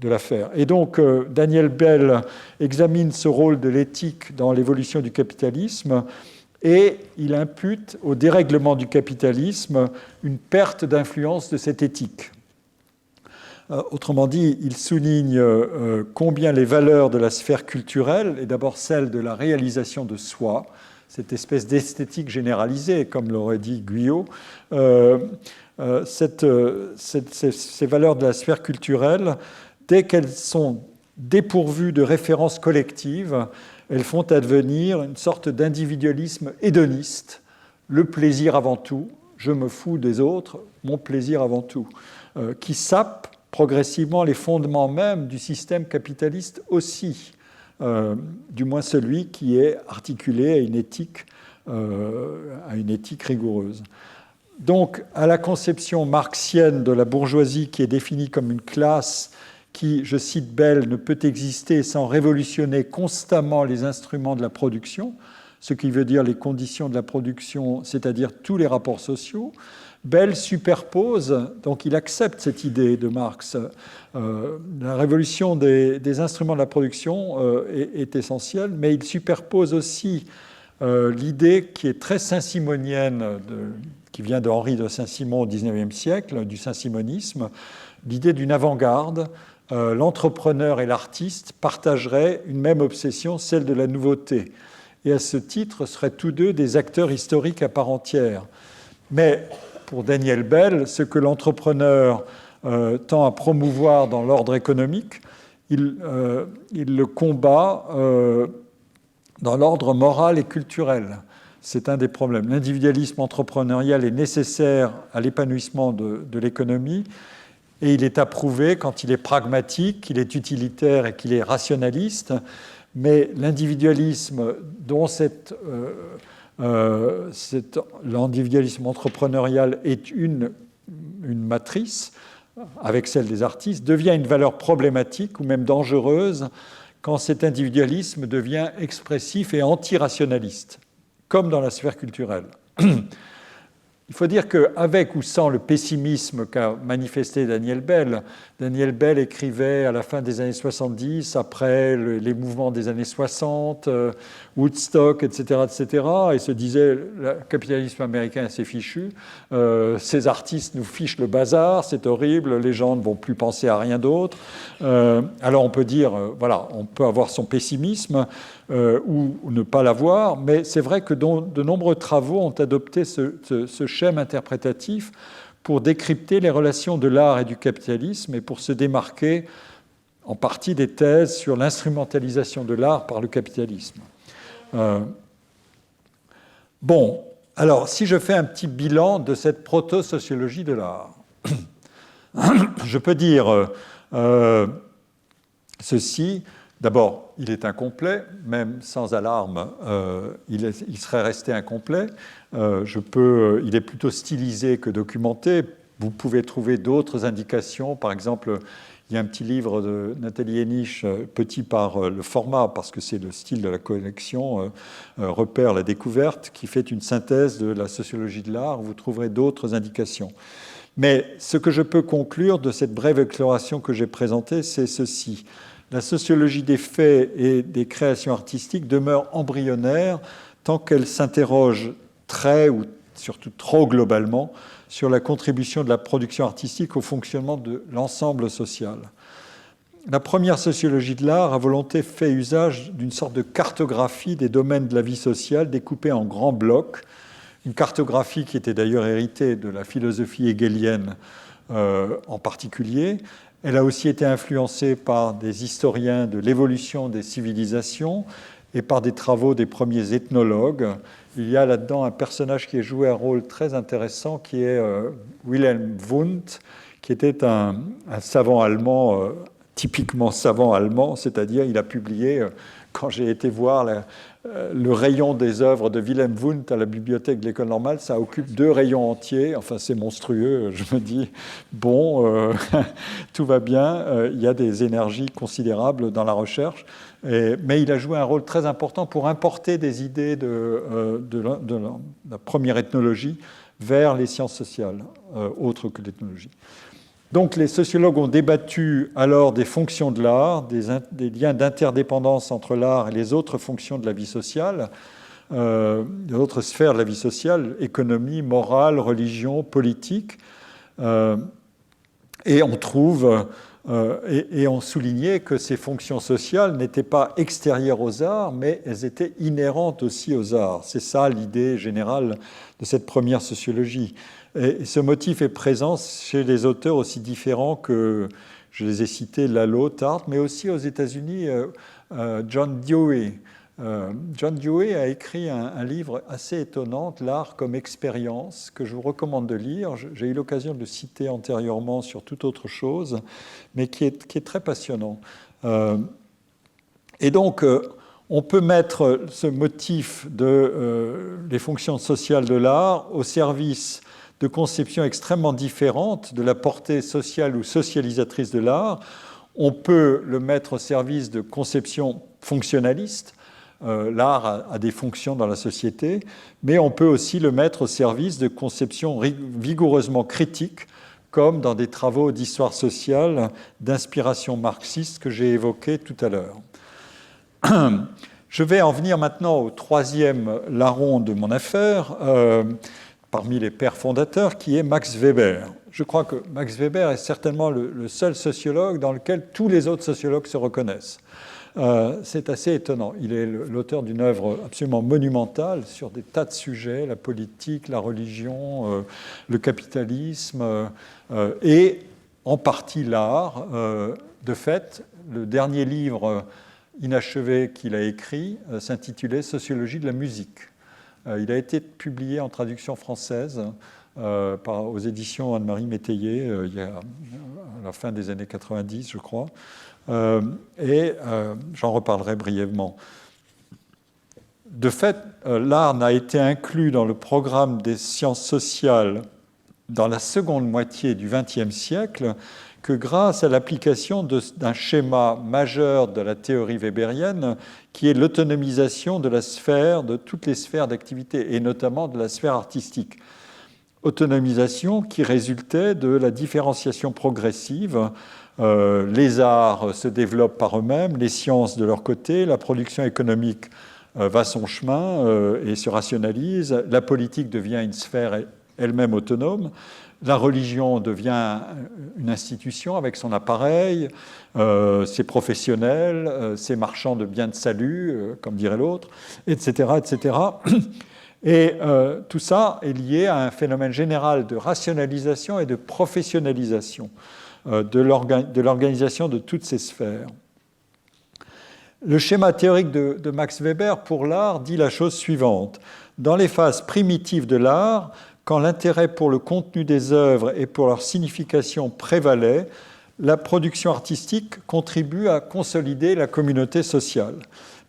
l'affaire. Et donc, Daniel Bell examine ce rôle de l'éthique dans l'évolution du capitalisme et il impute au dérèglement du capitalisme une perte d'influence de cette éthique. Autrement dit, il souligne combien les valeurs de la sphère culturelle, et d'abord celle de la réalisation de soi, cette espèce d'esthétique généralisée, comme l'aurait dit Guyot, ces valeurs de la sphère culturelle, dès qu'elles sont dépourvues de références collectives, elles font advenir une sorte d'individualisme hédoniste, le plaisir avant tout, je me fous des autres, mon plaisir avant tout, qui sape progressivement les fondements même du système capitaliste aussi, du moins celui qui est articulé à une éthique rigoureuse. Donc, à la conception marxienne de la bourgeoisie qui est définie comme une classe qui, je cite Bell, ne peut exister sans révolutionner constamment les instruments de la production, ce qui veut dire les conditions de la production, c'est-à-dire tous les rapports sociaux, Bell superpose, donc il accepte cette idée de Marx, la révolution des instruments de la production est essentielle, mais il superpose aussi l'idée qui est très saint-simonienne, qui vient de Henri de Saint-Simon au XIXe siècle, du saint-simonisme, l'idée d'une avant-garde. L'entrepreneur et l'artiste partageraient une même obsession, celle de la nouveauté. Et à ce titre, seraient tous deux des acteurs historiques à part entière. Mais pour Daniel Bell, ce que l'entrepreneur tend à promouvoir dans l'ordre économique, il le combat dans l'ordre moral et culturel. C'est un des problèmes. L'individualisme entrepreneurial est nécessaire à l'épanouissement de l'économie et il est approuvé quand il est pragmatique, qu'il est utilitaire et qu'il est rationaliste. Mais l'individualisme dont l'individualisme entrepreneurial est une matrice, avec celle des artistes, devient une valeur problématique ou même dangereuse quand cet individualisme devient expressif et antirationaliste, comme dans la sphère culturelle. Il faut dire qu'avec ou sans le pessimisme qu'a manifesté Daniel Bell écrivait à la fin des années 70, après les mouvements des années 60, Woodstock, etc., et se disait le capitalisme américain c'est fichu, ces artistes nous fichent le bazar, c'est horrible, les gens ne vont plus penser à rien d'autre. Alors on peut dire, voilà, on peut avoir son pessimisme ou ne pas l'avoir, mais c'est vrai que de nombreux travaux ont adopté ce schème interprétatif pour décrypter les relations de l'art et du capitalisme et pour se démarquer en partie des thèses sur l'instrumentalisation de l'art par le capitalisme. Bon, alors si je fais un petit bilan de cette proto-sociologie de l'art, je peux dire ceci. D'abord, il est incomplet, même sans alarme, il serait resté incomplet. Il est plutôt stylisé que documenté. Vous pouvez trouver d'autres indications, par exemple, il y a un petit livre de Nathalie Henich, petit par le format, parce que c'est le style de la collection, Repère la découverte, qui fait une synthèse de la sociologie de l'art. Vous trouverez d'autres indications. Mais ce que je peux conclure de cette brève exploration que j'ai présentée, c'est ceci. La sociologie des faits et des créations artistiques demeure embryonnaire tant qu'elle s'interroge très ou surtout trop globalement sur la contribution de la production artistique au fonctionnement de l'ensemble social. La première sociologie de l'art, à volonté, fait usage d'une sorte de cartographie des domaines de la vie sociale découpée en grands blocs, une cartographie qui était d'ailleurs héritée de la philosophie hegelienne en particulier. Elle a aussi été influencée par des historiens de l'évolution des civilisations et par des travaux des premiers ethnologues. Il y a là-dedans un personnage qui a joué un rôle très intéressant, qui est Wilhelm Wundt, qui était un savant allemand, typiquement savant allemand, c'est-à-dire il a publié, quand j'ai été voir le rayon des œuvres de Wilhelm Wundt à la bibliothèque de l'École normale, ça occupe 2 rayons entiers, enfin c'est monstrueux, je me dis, bon, tout va bien, il y a des énergies considérables dans la recherche, mais il a joué un rôle très important pour importer des idées de la première ethnologie vers les sciences sociales, autres que l'ethnologie. Donc les sociologues ont débattu alors des fonctions de l'art, des liens d'interdépendance entre l'art et les autres fonctions de la vie sociale, les autres sphères de la vie sociale, économie, morale, religion, politique. Et on trouve, et on soulignait que ces fonctions sociales n'étaient pas extérieures aux arts, mais elles étaient inhérentes aussi aux arts. C'est ça l'idée générale de cette première sociologie. Et ce motif est présent chez des auteurs aussi différents que, je les ai cités, Lalo, Tartt, mais aussi aux États-Unis, John Dewey. John Dewey a écrit un livre assez étonnant, L'art comme expérience, que je vous recommande de lire. J'ai eu l'occasion de le citer antérieurement sur toute autre chose, mais qui est très passionnant. Et donc, on peut mettre ce motif des fonctions sociales de l'art au service de conceptions extrêmement différentes de la portée sociale ou socialisatrice de l'art. On peut le mettre au service de conceptions fonctionnalistes. L'art a des fonctions dans la société, mais on peut aussi le mettre au service de conceptions vigoureusement critiques, comme dans des travaux d'histoire sociale d'inspiration marxiste que j'ai évoqués tout à l'heure. Je vais en venir maintenant au 3e larron de mon affaire, parmi les pères fondateurs, qui est Max Weber. Je crois que Max Weber est certainement le seul sociologue dans lequel tous les autres sociologues se reconnaissent. C'est assez étonnant. Il est l'auteur d'une œuvre absolument monumentale sur des tas de sujets, la politique, la religion, le capitalisme, et en partie l'art. De fait, le dernier livre inachevé qu'il a écrit s'intitulait « Sociologie de la musique ». Il a été publié en traduction française aux éditions Anne-Marie Métayer il y a, à la fin des années 90, je crois. Et j'en reparlerai brièvement. De fait, l'art n'a été inclus dans le programme des sciences sociales dans la seconde moitié du XXe siècle que grâce à l'application d'un schéma majeur de la théorie weberienne qui est l'autonomisation de la sphère, de toutes les sphères d'activité, et notamment de la sphère artistique. Autonomisation qui résultait de la différenciation progressive. Les arts se développent par eux-mêmes, les sciences de leur côté, la production économique va son chemin et se rationalise, la politique devient une sphère elle-même autonome, la religion devient une institution avec son appareil, ses professionnels, ses marchands de biens de salut, comme dirait l'autre, etc., etc. Et tout ça est lié à un phénomène général de rationalisation et de professionnalisation de l'organisation de toutes ces sphères. Le schéma théorique de Max Weber pour l'art dit la chose suivante. Dans les phases primitives de l'art, quand l'intérêt pour le contenu des œuvres et pour leur signification prévalait, la production artistique contribue à consolider la communauté sociale.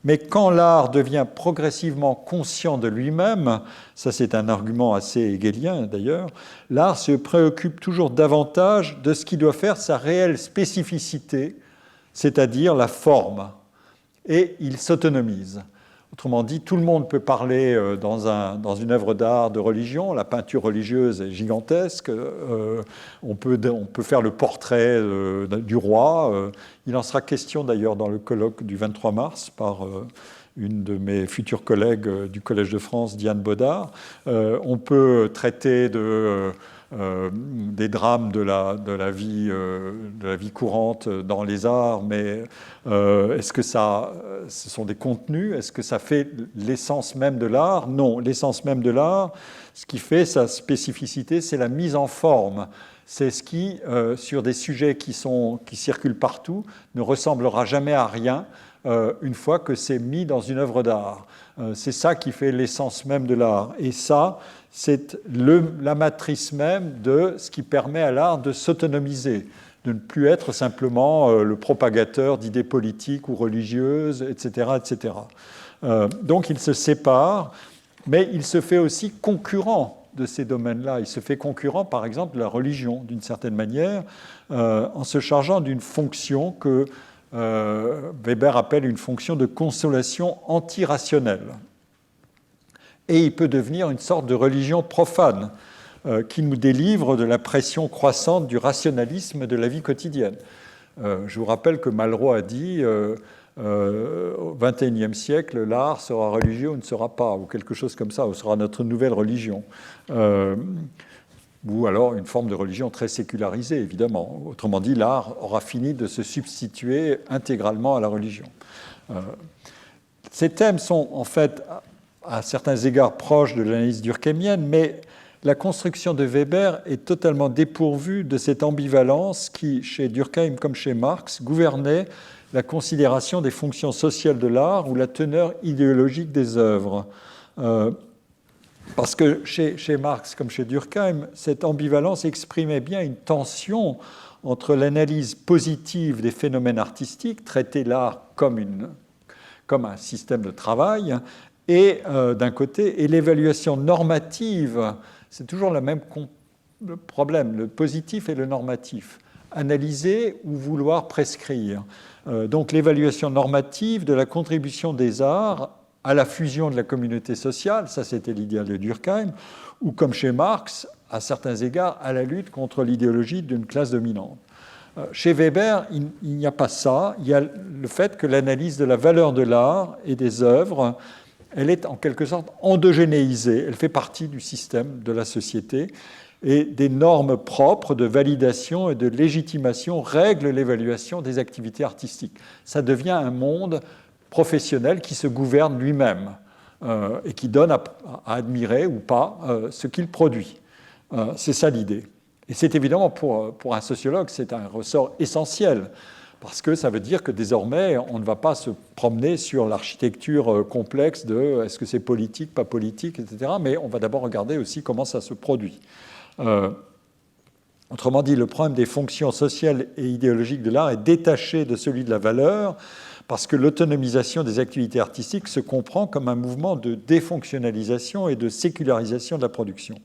Mais quand l'art devient progressivement conscient de lui-même, ça c'est un argument assez hegelien d'ailleurs, l'art se préoccupe toujours davantage de ce qui doit faire sa réelle spécificité, c'est-à-dire la forme, et il s'autonomise. Autrement dit, tout le monde peut parler dans une œuvre d'art de religion. La peinture religieuse est gigantesque. On peut faire le portrait du roi. Il en sera question d'ailleurs dans le colloque du 23 mars par une de mes futures collègues du Collège de France, Diane Baudard. On peut traiter des drames de la vie courante dans les arts, mais est-ce que ce sont des contenus? Est-ce que ça fait l'essence même de l'art? Non, l'essence même de l'art, ce qui fait sa spécificité, c'est la mise en forme. C'est ce qui, sur des sujets qui circulent partout, ne ressemblera jamais à rien une fois que c'est mis dans une œuvre d'art. C'est ça qui fait l'essence même de l'art. Et ça, c'est la matrice même de ce qui permet à l'art de s'autonomiser, de ne plus être simplement le propagateur d'idées politiques ou religieuses, etc. etc. Donc il se sépare, mais il se fait aussi concurrent de ces domaines-là. Il se fait concurrent, par exemple, de la religion, d'une certaine manière, en se chargeant d'une fonction que Weber appelle une fonction de consolation antirationnelle. Et il peut devenir une sorte de religion profane qui nous délivre de la pression croissante du rationalisme de la vie quotidienne. Je vous rappelle que Malraux a dit au XXIe siècle, l'art sera religieux ou ne sera pas, ou quelque chose comme ça, ou sera notre nouvelle religion. Ou alors une forme de religion très sécularisée, évidemment. Autrement dit, l'art aura fini de se substituer intégralement à la religion. Ces thèmes sont en fait à certains égards proches de l'analyse durkheimienne, mais la construction de Weber est totalement dépourvue de cette ambivalence qui, chez Durkheim comme chez Marx, gouvernait la considération des fonctions sociales de l'art ou la teneur idéologique des œuvres. Parce que chez Marx comme chez Durkheim, cette ambivalence exprimait bien une tension entre l'analyse positive des phénomènes artistiques, traiter l'art comme un système de travail, et d'un côté, et l'évaluation normative, c'est toujours le même problème, le positif et le normatif, analyser ou vouloir prescrire. Donc l'évaluation normative de la contribution des arts à la fusion de la communauté sociale, ça c'était l'idéal de Durkheim, ou comme chez Marx, à certains égards, à la lutte contre l'idéologie d'une classe dominante. Chez Weber, il n'y a pas ça, il y a le fait que l'analyse de la valeur de l'art et des œuvres, elle est en quelque sorte endogénéisée, elle fait partie du système de la société, et des normes propres de validation et de légitimation règlent l'évaluation des activités artistiques. Ça devient un monde professionnel qui se gouverne lui-même et qui donne à admirer ou pas ce qu'il produit. C'est ça l'idée. Et c'est évidemment pour un sociologue, c'est un ressort essentiel, parce que ça veut dire que désormais, on ne va pas se promener sur l'architecture complexe de est-ce que c'est politique, pas politique, etc., mais on va d'abord regarder aussi comment ça se produit. Autrement dit, le problème des fonctions sociales et idéologiques de l'art est détaché de celui de la valeur, parce que l'autonomisation des activités artistiques se comprend comme un mouvement de défonctionnalisation et de sécularisation de la production.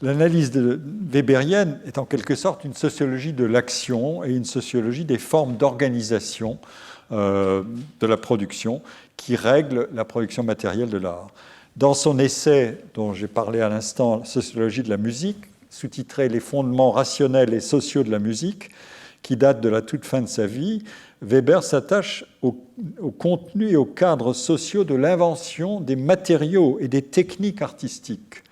L'analyse weberienne est en quelque sorte une sociologie de l'action et une sociologie des formes d'organisation de la production qui règlent la production matérielle de l'art. Dans son essai, dont j'ai parlé à l'instant, Sociologie de la musique, sous-titré « Les fondements rationnels et sociaux de la musique », qui date de la toute fin de sa vie, Weber s'attache au contenu et aux cadres sociaux de l'invention des matériaux et des techniques artistiques.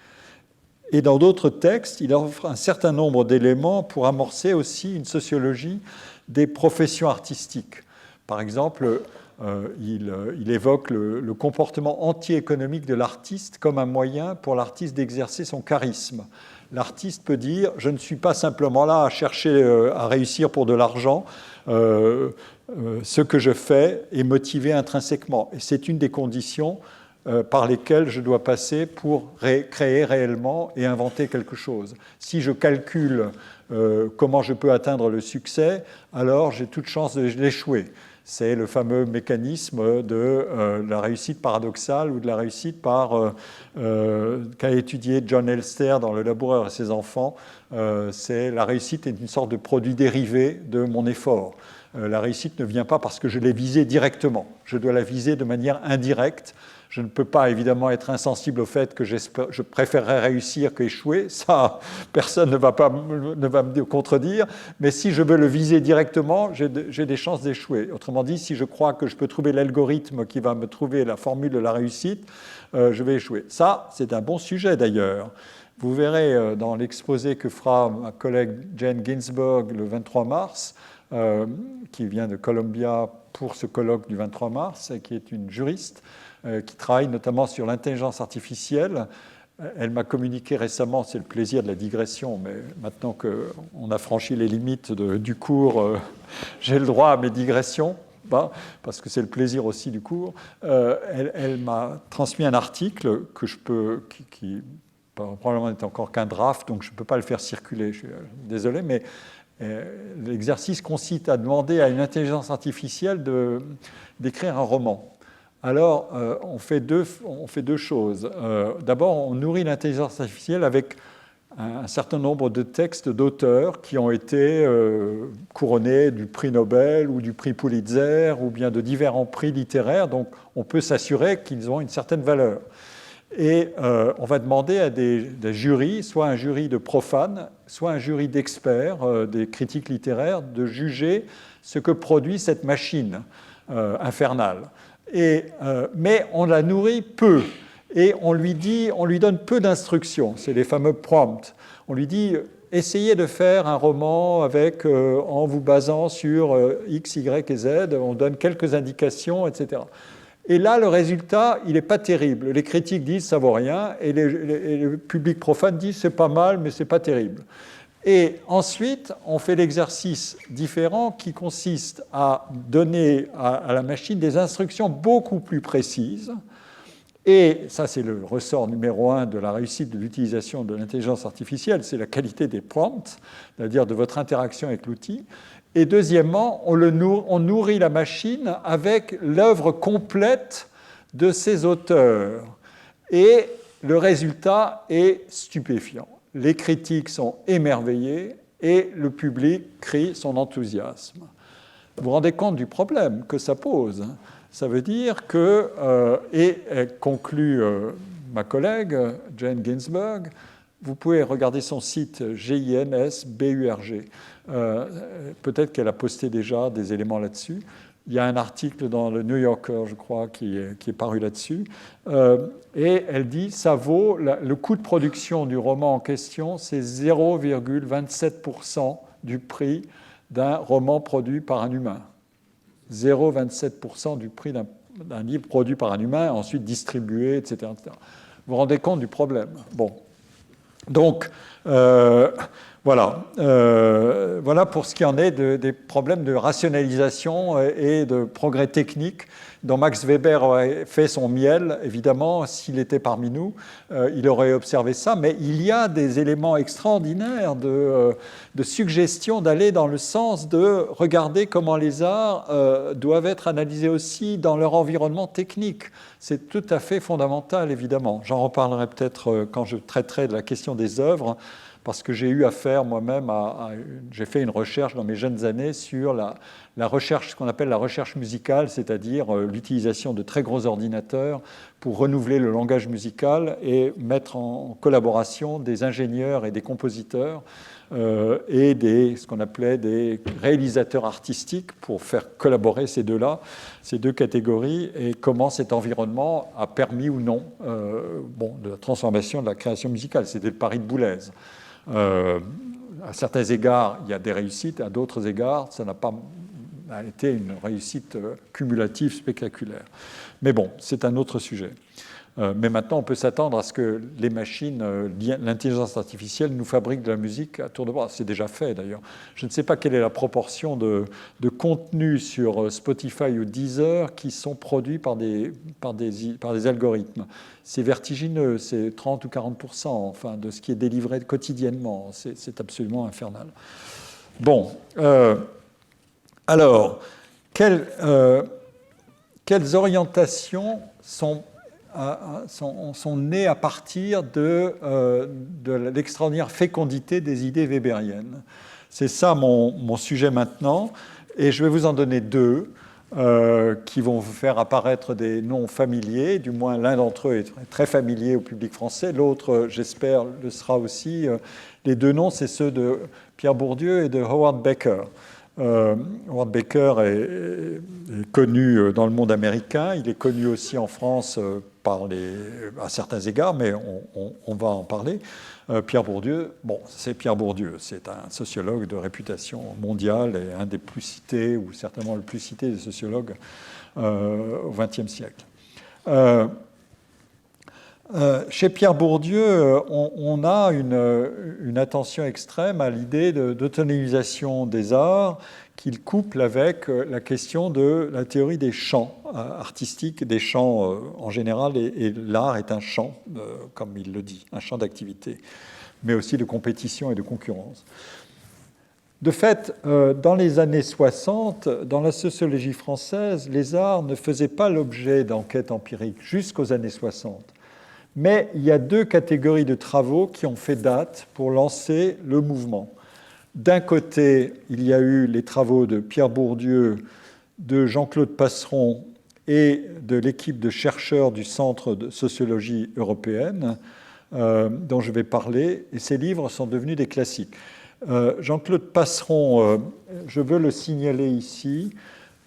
Et dans d'autres textes, il offre un certain nombre d'éléments pour amorcer aussi une sociologie des professions artistiques. Par exemple, il évoque le comportement anti-économique de l'artiste comme un moyen pour l'artiste d'exercer son charisme. L'artiste peut dire « je ne suis pas simplement là à chercher à réussir pour de l'argent, ce que je fais est motivé intrinsèquement ». Et c'est une des conditions par lesquelles je dois passer pour créer réellement et inventer quelque chose. Si je calcule comment je peux atteindre le succès, alors j'ai toute chance d'échouer. C'est le fameux mécanisme de la réussite paradoxale ou de la réussite qu'a étudié John Elster dans Le laboureur et ses enfants. C'est la réussite est une sorte de produit dérivé de mon effort. La réussite ne vient pas parce que je l'ai visée directement. Je dois la viser de manière indirecte. Je ne peux pas évidemment être insensible au fait que je préférerais réussir qu'échouer. Ça, personne ne va me contredire. Mais si je veux le viser directement, j'ai des chances d'échouer. Autrement dit, si je crois que je peux trouver l'algorithme qui va me trouver la formule de la réussite, je vais échouer. Ça, c'est un bon sujet d'ailleurs. Vous verrez dans l'exposé que fera ma collègue Jane Ginsburg le 23 mars, qui vient de Columbia pour ce colloque du 23 mars, et qui est une juriste, qui travaille notamment sur l'intelligence artificielle. Elle m'a communiqué récemment, c'est le plaisir de la digression, mais maintenant qu'on a franchi les limites du cours, j'ai le droit à mes digressions, parce que c'est le plaisir aussi du cours. Elle m'a transmis un article qui probablement n'est encore qu'un draft, donc je ne peux pas le faire circuler, je suis désolé, mais l'exercice consiste à demander à une intelligence artificielle d'écrire un roman. Alors, on fait deux choses. D'abord, on nourrit l'intelligence artificielle avec un certain nombre de textes d'auteurs qui ont été couronnés du prix Nobel ou du prix Pulitzer ou bien de différents prix littéraires. Donc, on peut s'assurer qu'ils ont une certaine valeur. Et on va demander à des jurys, soit un jury de profanes, soit un jury d'experts, des critiques littéraires, de juger ce que produit cette machine infernale. Mais on la nourrit peu et on lui donne peu d'instructions. C'est les fameux prompts. On lui dit essayez de faire un roman en vous basant sur X, Y et Z. On donne quelques indications, etc. Et là, le résultat, il n'est pas terrible. Les critiques disent ça vaut rien et le public profane dit c'est pas mal, mais c'est pas terrible. Et ensuite, on fait l'exercice différent qui consiste à donner à la machine des instructions beaucoup plus précises. Et ça, c'est le ressort numéro 1 de la réussite de l'utilisation de l'intelligence artificielle, c'est la qualité des prompts, c'est-à-dire de votre interaction avec l'outil. Et deuxièmement, on nourrit la machine avec l'œuvre complète de ses auteurs. Et le résultat est stupéfiant. Les critiques sont émerveillées et le public crie son enthousiasme. Vous vous rendez compte du problème que ça pose. Ça veut dire que, et conclut ma collègue Jane Ginsburg, vous pouvez regarder son site GINSBURG. Peut-être qu'elle a posté déjà des éléments là-dessus. Il y a un article dans le New Yorker, je crois, qui est paru là-dessus. Et elle dit ça vaut, le coût de production du roman en question, c'est 0,27% du prix d'un roman produit par un humain. 0,27% du prix d'un livre produit par un humain, ensuite distribué, etc., etc. Vous vous rendez compte du problème? Bon. Donc, voilà pour ce qui en est des problèmes de rationalisation et de progrès technique dont Max Weber aurait fait son miel. Évidemment, s'il était parmi nous, il aurait observé ça, mais il y a des éléments extraordinaires de suggestion d'aller dans le sens de regarder comment les arts doivent être analysés aussi dans leur environnement technique. C'est tout à fait fondamental, évidemment. J'en reparlerai peut-être quand je traiterai de la question des œuvres, parce que j'ai eu affaire moi-même j'ai fait une recherche dans mes jeunes années sur la recherche, ce qu'on appelle la recherche musicale, c'est-à-dire l'utilisation de très gros ordinateurs pour renouveler le langage musical et mettre en collaboration des ingénieurs et des compositeurs et ce qu'on appelait des réalisateurs artistiques pour faire collaborer ces deux catégories, et comment cet environnement a permis ou non de la transformation de la création musicale. C'était le pari de Boulez. À certains égards, il y a des réussites, à d'autres égards, ça n'a pas a été une réussite cumulative spectaculaire. Mais bon, c'est un autre sujet. Mais maintenant, on peut s'attendre à ce que les machines, l'intelligence artificielle, nous fabriquent de la musique à tour de bras. C'est déjà fait, d'ailleurs. Je ne sais pas quelle est la proportion de contenus sur Spotify ou Deezer qui sont produits par des algorithmes. C'est vertigineux, c'est 30 ou 40% enfin, de ce qui est délivré quotidiennement. C'est absolument infernal. Bon, alors, quelles orientations sont nées à partir de l'extraordinaire fécondité des idées weberiennes? C'est ça mon sujet maintenant, et je vais vous en donner deux qui vont vous faire apparaître des noms familiers, du moins l'un d'entre eux est très familier au public français, l'autre, j'espère, le sera aussi. Les deux noms, c'est ceux de Pierre Bourdieu et de Howard Baker. Howard Baker est connu dans le monde américain, il est connu aussi en France à certains égards, mais on va en parler. Pierre Bourdieu, bon, c'est Pierre Bourdieu, c'est un sociologue de réputation mondiale et un des plus cités, ou certainement le plus cité des sociologues au XXe siècle. Chez Pierre Bourdieu, on a une attention extrême à l'idée d'autonomisation des arts qu'il couple avec la question de la théorie des champs artistiques, des champs en général, et l'art est un champ, comme il le dit, un champ d'activité, mais aussi de compétition et de concurrence. De fait, dans les années 60, dans la sociologie française, les arts ne faisaient pas l'objet d'enquêtes empiriques jusqu'aux années 60. Mais il y a deux catégories de travaux qui ont fait date pour lancer le mouvement. D'un côté, il y a eu les travaux de Pierre Bourdieu, de Jean-Claude Passeron et de l'équipe de chercheurs du Centre de sociologie européenne, dont je vais parler, et ces livres sont devenus des classiques. Jean-Claude Passeron, je veux le signaler ici,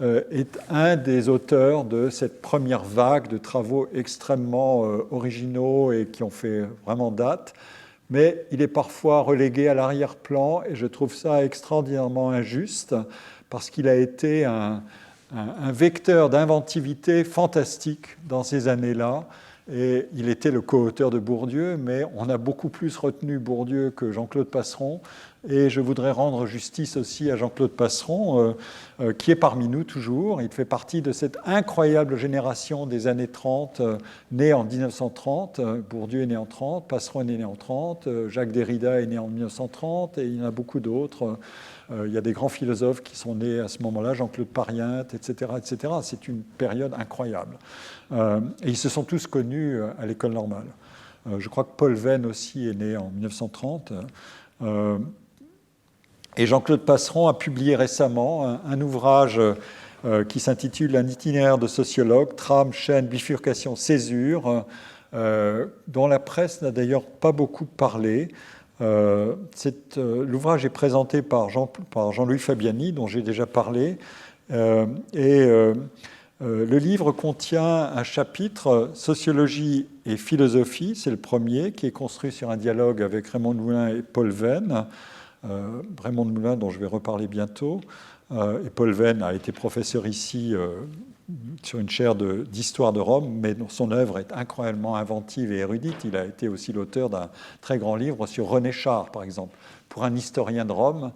est un des auteurs de cette première vague de travaux extrêmement originaux et qui ont fait vraiment date, mais il est parfois relégué à l'arrière-plan et je trouve ça extraordinairement injuste parce qu'il a été un vecteur d'inventivité fantastique dans ces années-là. Et il était le co-auteur de Bourdieu, mais on a beaucoup plus retenu Bourdieu que Jean-Claude Passeron. Et je voudrais rendre justice aussi à Jean-Claude Passeron, qui est parmi nous toujours. Il fait partie de cette incroyable génération des années 30, née en 1930. Bourdieu est né en 30, Passeron est né en 30, Jacques Derrida est né en 1930, et il y en a beaucoup d'autres. Il y a des grands philosophes qui sont nés à ce moment-là, Jean-Claude Pariente, etc., etc. C'est une période incroyable. Et ils se sont tous connus à l'école normale. Je crois que Paul Venn aussi est né en 1930. Et Jean-Claude Passeron a publié récemment un ouvrage qui s'intitule « Un itinéraire de sociologue, trame, chaîne, bifurcation, césure », dont la presse n'a d'ailleurs pas beaucoup parlé. L'ouvrage est présenté par Jean-Louis Fabiani, dont j'ai déjà parlé, le livre contient un chapitre « Sociologie et philosophie », c'est le premier, qui est construit sur un dialogue avec Raymond de Moulin et Paul Venn. Raymond de Moulin, dont je vais reparler bientôt, et Paul Venn a été professeur ici sur une chaire d'histoire de Rome, mais son œuvre est incroyablement inventive et érudite. Il a été aussi l'auteur d'un très grand livre sur René Char, par exemple. Pour un historien de Rome,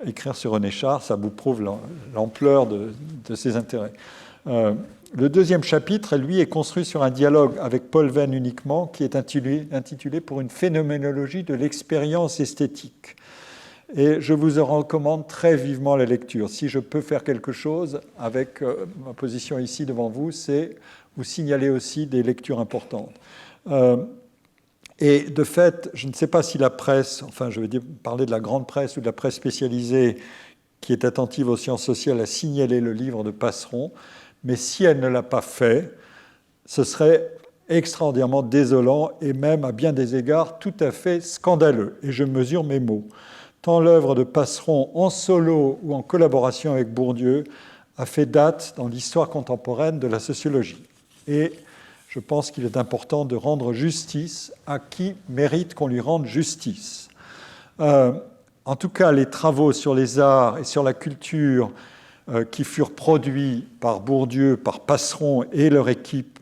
écrire sur René Char, ça vous prouve l'ampleur de ses intérêts. Le deuxième chapitre, lui, est construit sur un dialogue avec Paul Venn uniquement, qui est intitulé « Pour une phénoménologie de l'expérience esthétique ». Et je vous en recommande très vivement la lecture. Si je peux faire quelque chose avec ma position ici devant vous, c'est vous signaler aussi des lectures importantes. Et de fait, je ne sais pas si la presse, enfin je vais parler de la grande presse ou de la presse spécialisée qui est attentive aux sciences sociales, a signalé le livre de Passeron, mais si elle ne l'a pas fait, ce serait extraordinairement désolant et même à bien des égards tout à fait scandaleux. Et je mesure mes mots. Tant l'œuvre de Passeron, en solo ou en collaboration avec Bourdieu, a fait date dans l'histoire contemporaine de la sociologie. Et je pense qu'il est important de rendre justice à qui mérite qu'on lui rende justice. En tout cas, les travaux sur les arts et sur la culture qui furent produits par Bourdieu, par Passeron et leur équipe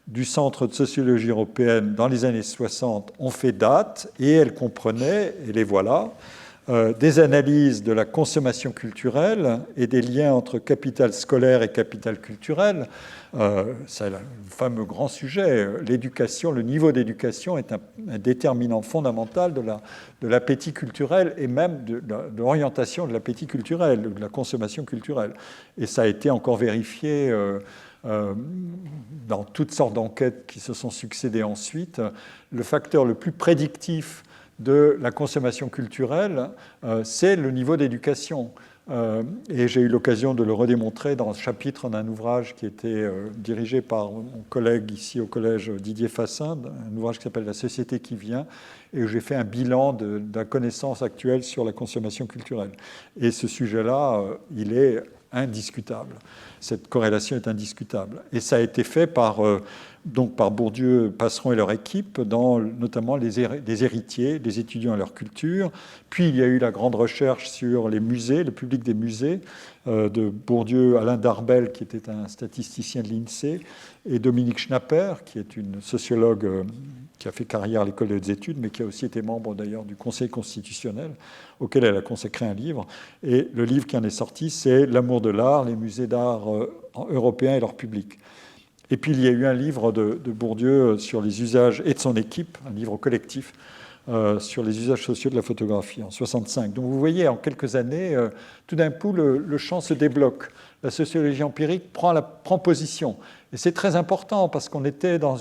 du Centre de sociologie européenne dans les années 60 ont fait date, et elles comprenaient, et les voilà, des analyses de la consommation culturelle et des liens entre capital scolaire et capital culturel. C'est le fameux grand sujet. L'éducation, le niveau d'éducation est un déterminant fondamental de l'appétit culturel et même de l'orientation de l'appétit culturel, de la consommation culturelle. Et ça a été encore vérifié dans toutes sortes d'enquêtes qui se sont succédées ensuite. Le facteur le plus prédictif de la consommation culturelle, c'est le niveau d'éducation. Et j'ai eu l'occasion de le redémontrer dans le chapitre d'un ouvrage qui était dirigé par mon collègue ici au collège Didier Fassin, un ouvrage qui s'appelle « La société qui vient », et où j'ai fait un bilan de la connaissance actuelle sur la consommation culturelle. Et ce sujet-là, il est indiscutable. Cette corrélation est indiscutable. Et ça a été fait par Bourdieu, Passeron et leur équipe, dans notamment des héritiers, des étudiants à leur culture. Puis il y a eu la grande recherche sur les musées, le public des musées, de Bourdieu, Alain Darbel, qui était un statisticien de l'INSEE, et Dominique Schnapper, qui est une sociologue qui a fait carrière à l'école des études, mais qui a aussi été membre d'ailleurs du Conseil constitutionnel, auquel elle a consacré un livre. Et le livre qui en est sorti, c'est « L'amour de l'art, les musées d'art européens et leur public ». Et puis il y a eu un livre de Bourdieu sur les usages, et de son équipe, un livre collectif, sur les usages sociaux de la photographie en 1965. Donc vous voyez, en quelques années, tout d'un coup, le champ se débloque. La sociologie empirique prend position. Et c'est très important parce qu'on était dans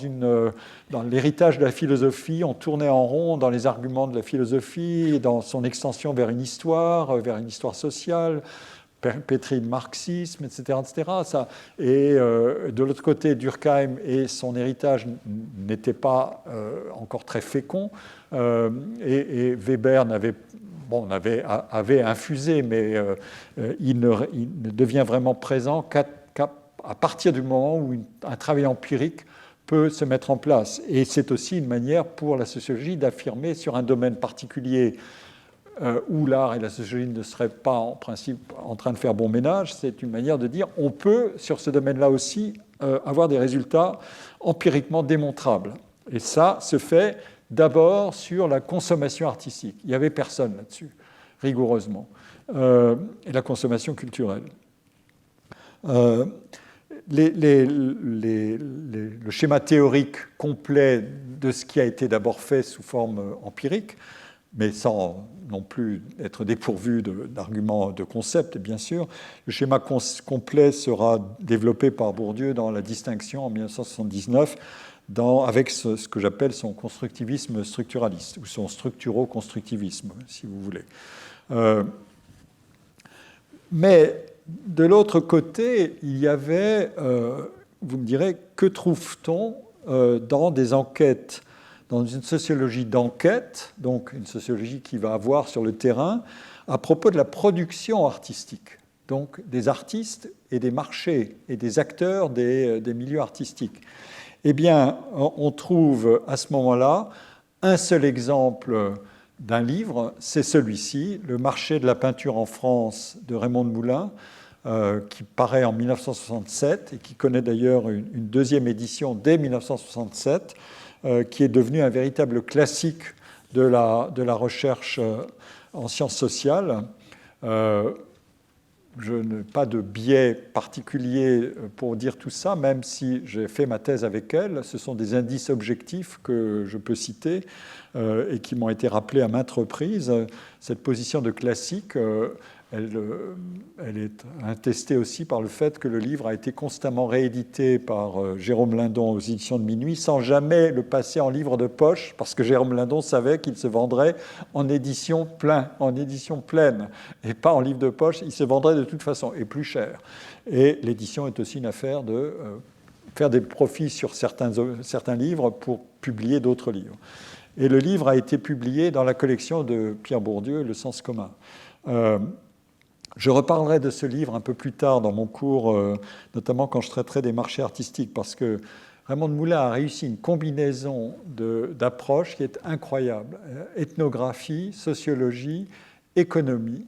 l'héritage de la philosophie, on tournait en rond dans les arguments de la philosophie, dans son extension vers une histoire sociale, pétri de marxisme, etc. etc. Et de l'autre côté, Durkheim et son héritage n'étaient pas encore très féconds. Et Weber avait infusé, mais il ne devient vraiment présent qu'à partir du moment où un travail empirique peut se mettre en place. Et c'est aussi une manière pour la sociologie d'affirmer sur un domaine particulier où l'art et la sociologie ne seraient pas en principe en train de faire bon ménage. C'est une manière de dire on peut, sur ce domaine-là aussi, avoir des résultats empiriquement démontrables. Et ça se fait d'abord sur la consommation artistique. Il n'y avait personne là-dessus, rigoureusement. Et la consommation culturelle. Le schéma théorique complet de ce qui a été d'abord fait sous forme empirique, mais sans non plus être dépourvu d'arguments de concept, bien sûr. Le schéma complet sera développé par Bourdieu dans La Distinction en 1979, avec ce que j'appelle son constructivisme structuraliste, ou son structuro-constructivisme, si vous voulez. Mais de l'autre côté, il y avait, vous me direz, que trouve-t-on dans des enquêtes, dans une sociologie d'enquête, donc une sociologie qui va avoir sur le terrain, à propos de la production artistique, donc des artistes et des marchés et des acteurs des milieux artistiques. Eh bien, on trouve à ce moment-là un seul exemple d'un livre, c'est celui-ci, Le marché de la peinture en France de Raymond de Moulin, qui paraît en 1967 et qui connaît d'ailleurs une deuxième édition dès 1967, qui est devenu un véritable classique de la recherche en sciences sociales. Je n'ai pas de biais particulier pour dire tout ça, même si j'ai fait ma thèse avec elle. Ce sont des indices objectifs que je peux citer et qui m'ont été rappelés à maintes reprises. Cette position de classique, elle est attestée aussi par le fait que le livre a été constamment réédité par Jérôme Lindon aux éditions de Minuit, sans jamais le passer en livre de poche, parce que Jérôme Lindon savait qu'il se vendrait en édition pleine, et pas en livre de poche. Il se vendrait de toute façon, et plus cher. Et l'édition est aussi une affaire de faire des profits sur certains livres pour publier d'autres livres. Et le livre a été publié dans la collection de Pierre Bourdieu, Le sens commun. Je reparlerai de ce livre un peu plus tard dans mon cours, notamment quand je traiterai des marchés artistiques, parce que Raymond de Moulin a réussi une combinaison d'approches qui est incroyable. Ethnographie, sociologie, économie,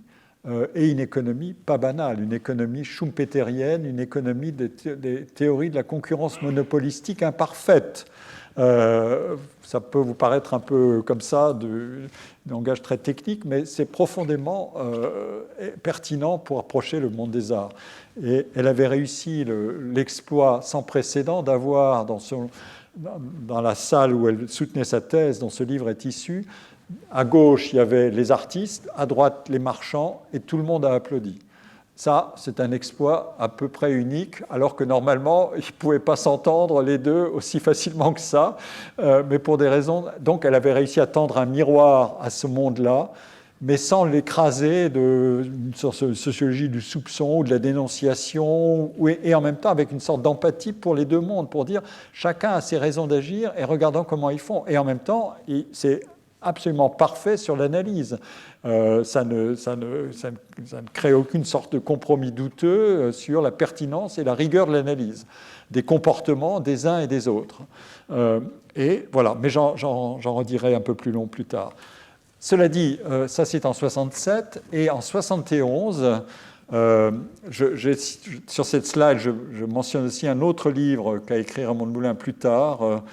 et une économie pas banale, une économie schumpeterienne, une économie des théories de la concurrence monopolistique imparfaite. Ça peut vous paraître un peu comme ça, du langage très technique, mais c'est profondément pertinent pour approcher le monde des arts. Et elle avait réussi l'exploit sans précédent d'avoir dans la salle où elle soutenait sa thèse, dont ce livre est issu, à gauche, il y avait les artistes, à droite, les marchands, et tout le monde a applaudi. Ça, c'est un exploit à peu près unique, alors que normalement, ils ne pouvaient pas s'entendre les deux aussi facilement que ça, mais pour des raisons... Donc, elle avait réussi à tendre un miroir à ce monde-là, mais sans l'écraser d'une sorte de sociologie du soupçon ou de la dénonciation, et en même temps avec une sorte d'empathie pour les deux mondes, pour dire chacun a ses raisons d'agir, et regardons comment ils font. Et en même temps, c'est absolument parfait sur l'analyse. Ça ne crée aucune sorte de compromis douteux sur la pertinence et la rigueur de l'analyse des comportements des uns et des autres. Et voilà, mais j'en redirai un peu plus long plus tard. Cela dit, ça c'est en 67, et en 71, sur cette slide, je mentionne aussi un autre livre qu'a écrit Raymond de Moulin plus tard,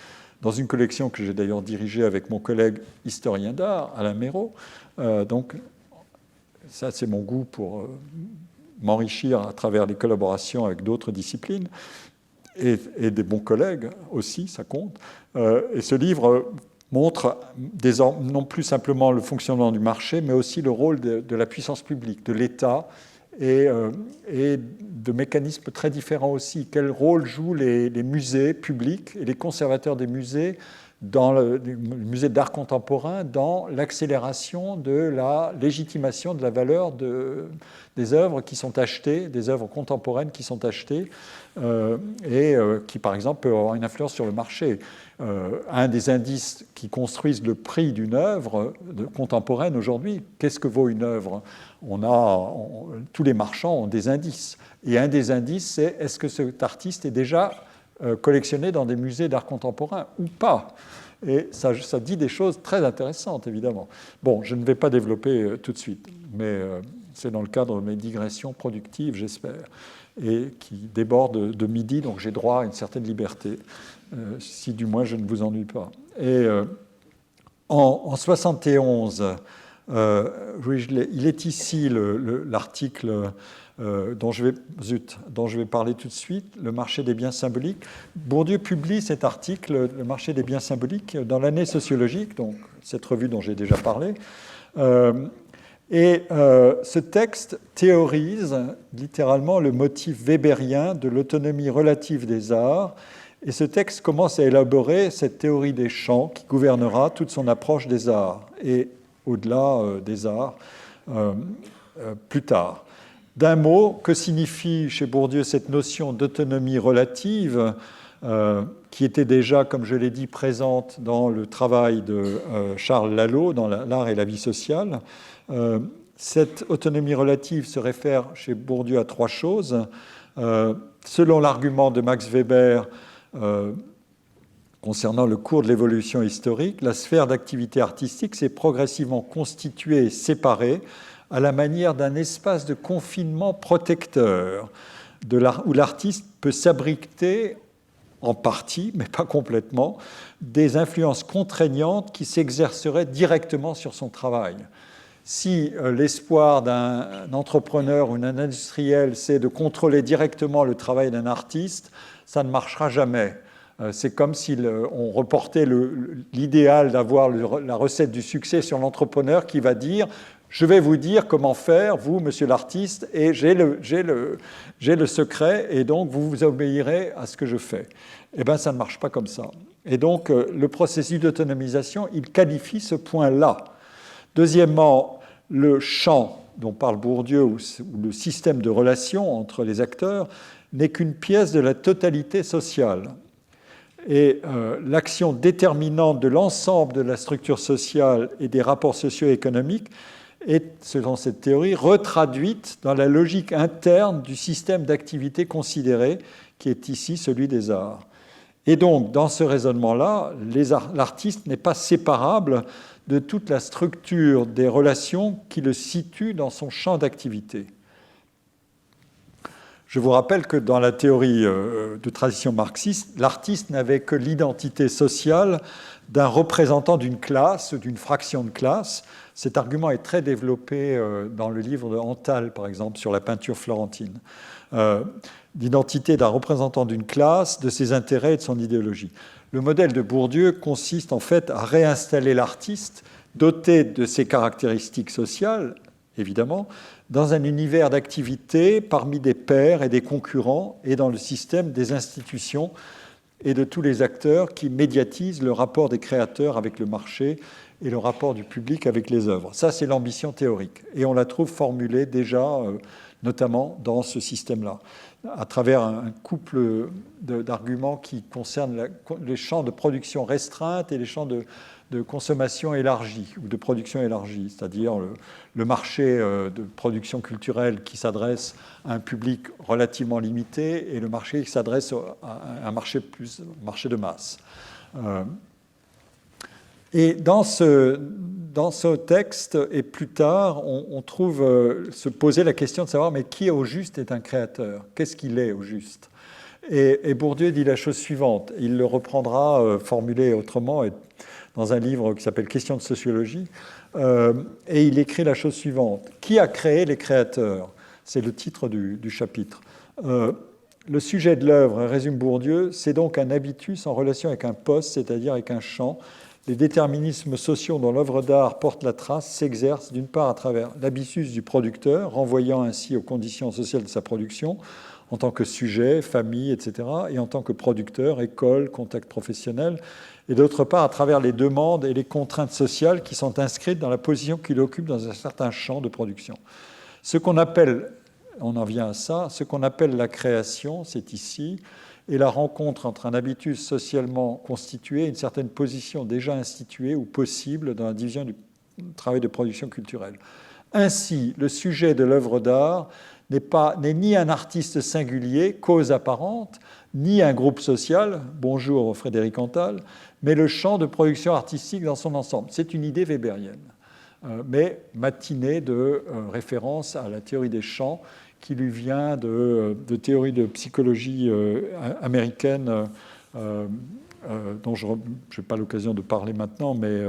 dans une collection que j'ai d'ailleurs dirigée avec mon collègue historien d'art, Alain Méraud. Donc, ça, c'est mon goût pour m'enrichir à travers les collaborations avec d'autres disciplines, et des bons collègues aussi, ça compte. Et ce livre montre non plus simplement le fonctionnement du marché, mais aussi le rôle de la puissance publique, de l'État, et de mécanismes très différents aussi. Quel rôle jouent les musées publics et les conservateurs des musées, dans le musée d'art contemporain, dans l'accélération de la légitimation de la valeur des œuvres qui sont achetées, des œuvres contemporaines qui sont achetées, et qui, par exemple, peuvent avoir une influence sur le marché. Un des indices qui construisent le prix d'une œuvre contemporaine aujourd'hui, qu'est-ce que vaut une œuvre ? Tous les marchands ont des indices. Et un des indices, c'est est-ce que cet artiste est déjà collectionné dans des musées d'art contemporain ou pas ? Et ça dit des choses très intéressantes, évidemment. Bon, je ne vais pas développer tout de suite, mais c'est dans le cadre de mes digressions productives, j'espère, et qui débordent de midi, donc j'ai droit à une certaine liberté, si du moins je ne vous ennuie pas. Et en 71, il est ici l'article dont je vais parler tout de suite, le marché des biens symboliques. Bourdieu publie cet article, le marché des biens symboliques, dans l'année sociologique, donc cette revue dont j'ai déjà parlé. Ce texte théorise littéralement le motif weberien de l'autonomie relative des arts. Et ce texte commence à élaborer cette théorie des champs qui gouvernera toute son approche des arts, et au-delà des arts, plus tard. D'un mot, que signifie chez Bourdieu cette notion d'autonomie relative, qui était déjà, comme je l'ai dit, présente dans le travail de Charles Lalo, dans l'art et la vie sociale. Cette autonomie relative se réfère chez Bourdieu à trois choses. Selon l'argument de Max Weber, concernant le cours de l'évolution historique, la sphère d'activité artistique s'est progressivement constituée et séparée à la manière d'un espace de confinement protecteur, où l'artiste peut s'abriter en partie, mais pas complètement, des influences contraignantes qui s'exerceraient directement sur son travail. Si l'espoir d'un entrepreneur ou d'un industriel, c'est de contrôler directement le travail d'un artiste, ça ne marchera jamais. C'est comme si on reportait l'idéal d'avoir la recette du succès sur l'entrepreneur qui va dire « Je vais vous dire comment faire, vous, monsieur l'artiste, et j'ai le secret, et donc vous vous obéirez à ce que je fais. » Eh bien, ça ne marche pas comme ça. Et donc, le processus d'autonomisation, il qualifie ce point-là. Deuxièmement, le champ dont parle Bourdieu, ou le système de relations entre les acteurs, n'est qu'une pièce de la totalité sociale. Et l'action déterminante de l'ensemble de la structure sociale et des rapports socio-économiques est, selon cette théorie, retraduite dans la logique interne du système d'activité considéré, qui est ici celui des arts. Et donc, dans ce raisonnement-là, l'artiste n'est pas séparable de toute la structure des relations qui le situent dans son champ d'activité. Je vous rappelle que dans la théorie de tradition marxiste, l'artiste n'avait que l'identité sociale d'un représentant d'une classe, d'une fraction de classe. Cet argument est très développé dans le livre de Antal, par exemple, sur la peinture florentine. L'identité d'un représentant d'une classe, de ses intérêts et de son idéologie. Le modèle de Bourdieu consiste en fait à réinstaller l'artiste, doté de ses caractéristiques sociales, évidemment, dans un univers d'activité parmi des pairs et des concurrents et dans le système des institutions et de tous les acteurs qui médiatisent le rapport des créateurs avec le marché et le rapport du public avec les œuvres. Ça, c'est l'ambition théorique. Et on la trouve formulée déjà, notamment dans ce système-là, à travers un couple d'arguments qui concernent les champs de production restreinte et les champs de consommation élargie ou de production élargie, c'est-à-dire le marché de production culturelle qui s'adresse à un public relativement limité et le marché qui s'adresse à un marché de masse. Et dans ce texte, et plus tard, on trouve se poser la question de savoir mais qui au juste est un créateur? Qu'est-ce qu'il est au juste? Et Bourdieu dit la chose suivante, il le reprendra formulé autrement dans un livre qui s'appelle Questions de sociologie, et il écrit la chose suivante. Qui a créé les créateurs? C'est le titre du chapitre. Le sujet de l'œuvre, résume Bourdieu, c'est donc un habitus en relation avec un poste, c'est-à-dire avec un champ. Les déterminismes sociaux dont l'œuvre d'art porte la trace s'exercent d'une part à travers l'habitus du producteur, renvoyant ainsi aux conditions sociales de sa production, en tant que sujet, famille, etc., et en tant que producteur, école, contact professionnel, et d'autre part à travers les demandes et les contraintes sociales qui sont inscrites dans la position qu'il occupe dans un certain champ de production. Ce qu'on appelle, on en vient à ça, ce qu'on appelle la création, c'est ici, et la rencontre entre un habitus socialement constitué et une certaine position déjà instituée ou possible dans la division du travail de production culturelle. Ainsi, le sujet de l'œuvre d'art n'est ni un artiste singulier, cause apparente, ni un groupe social, bonjour Frédéric Antal, mais le champ de production artistique dans son ensemble. C'est une idée weberienne, mais matinée de référence à la théorie des champs qui lui vient de théorie de psychologie américaine dont je n'ai pas l'occasion de parler maintenant, mais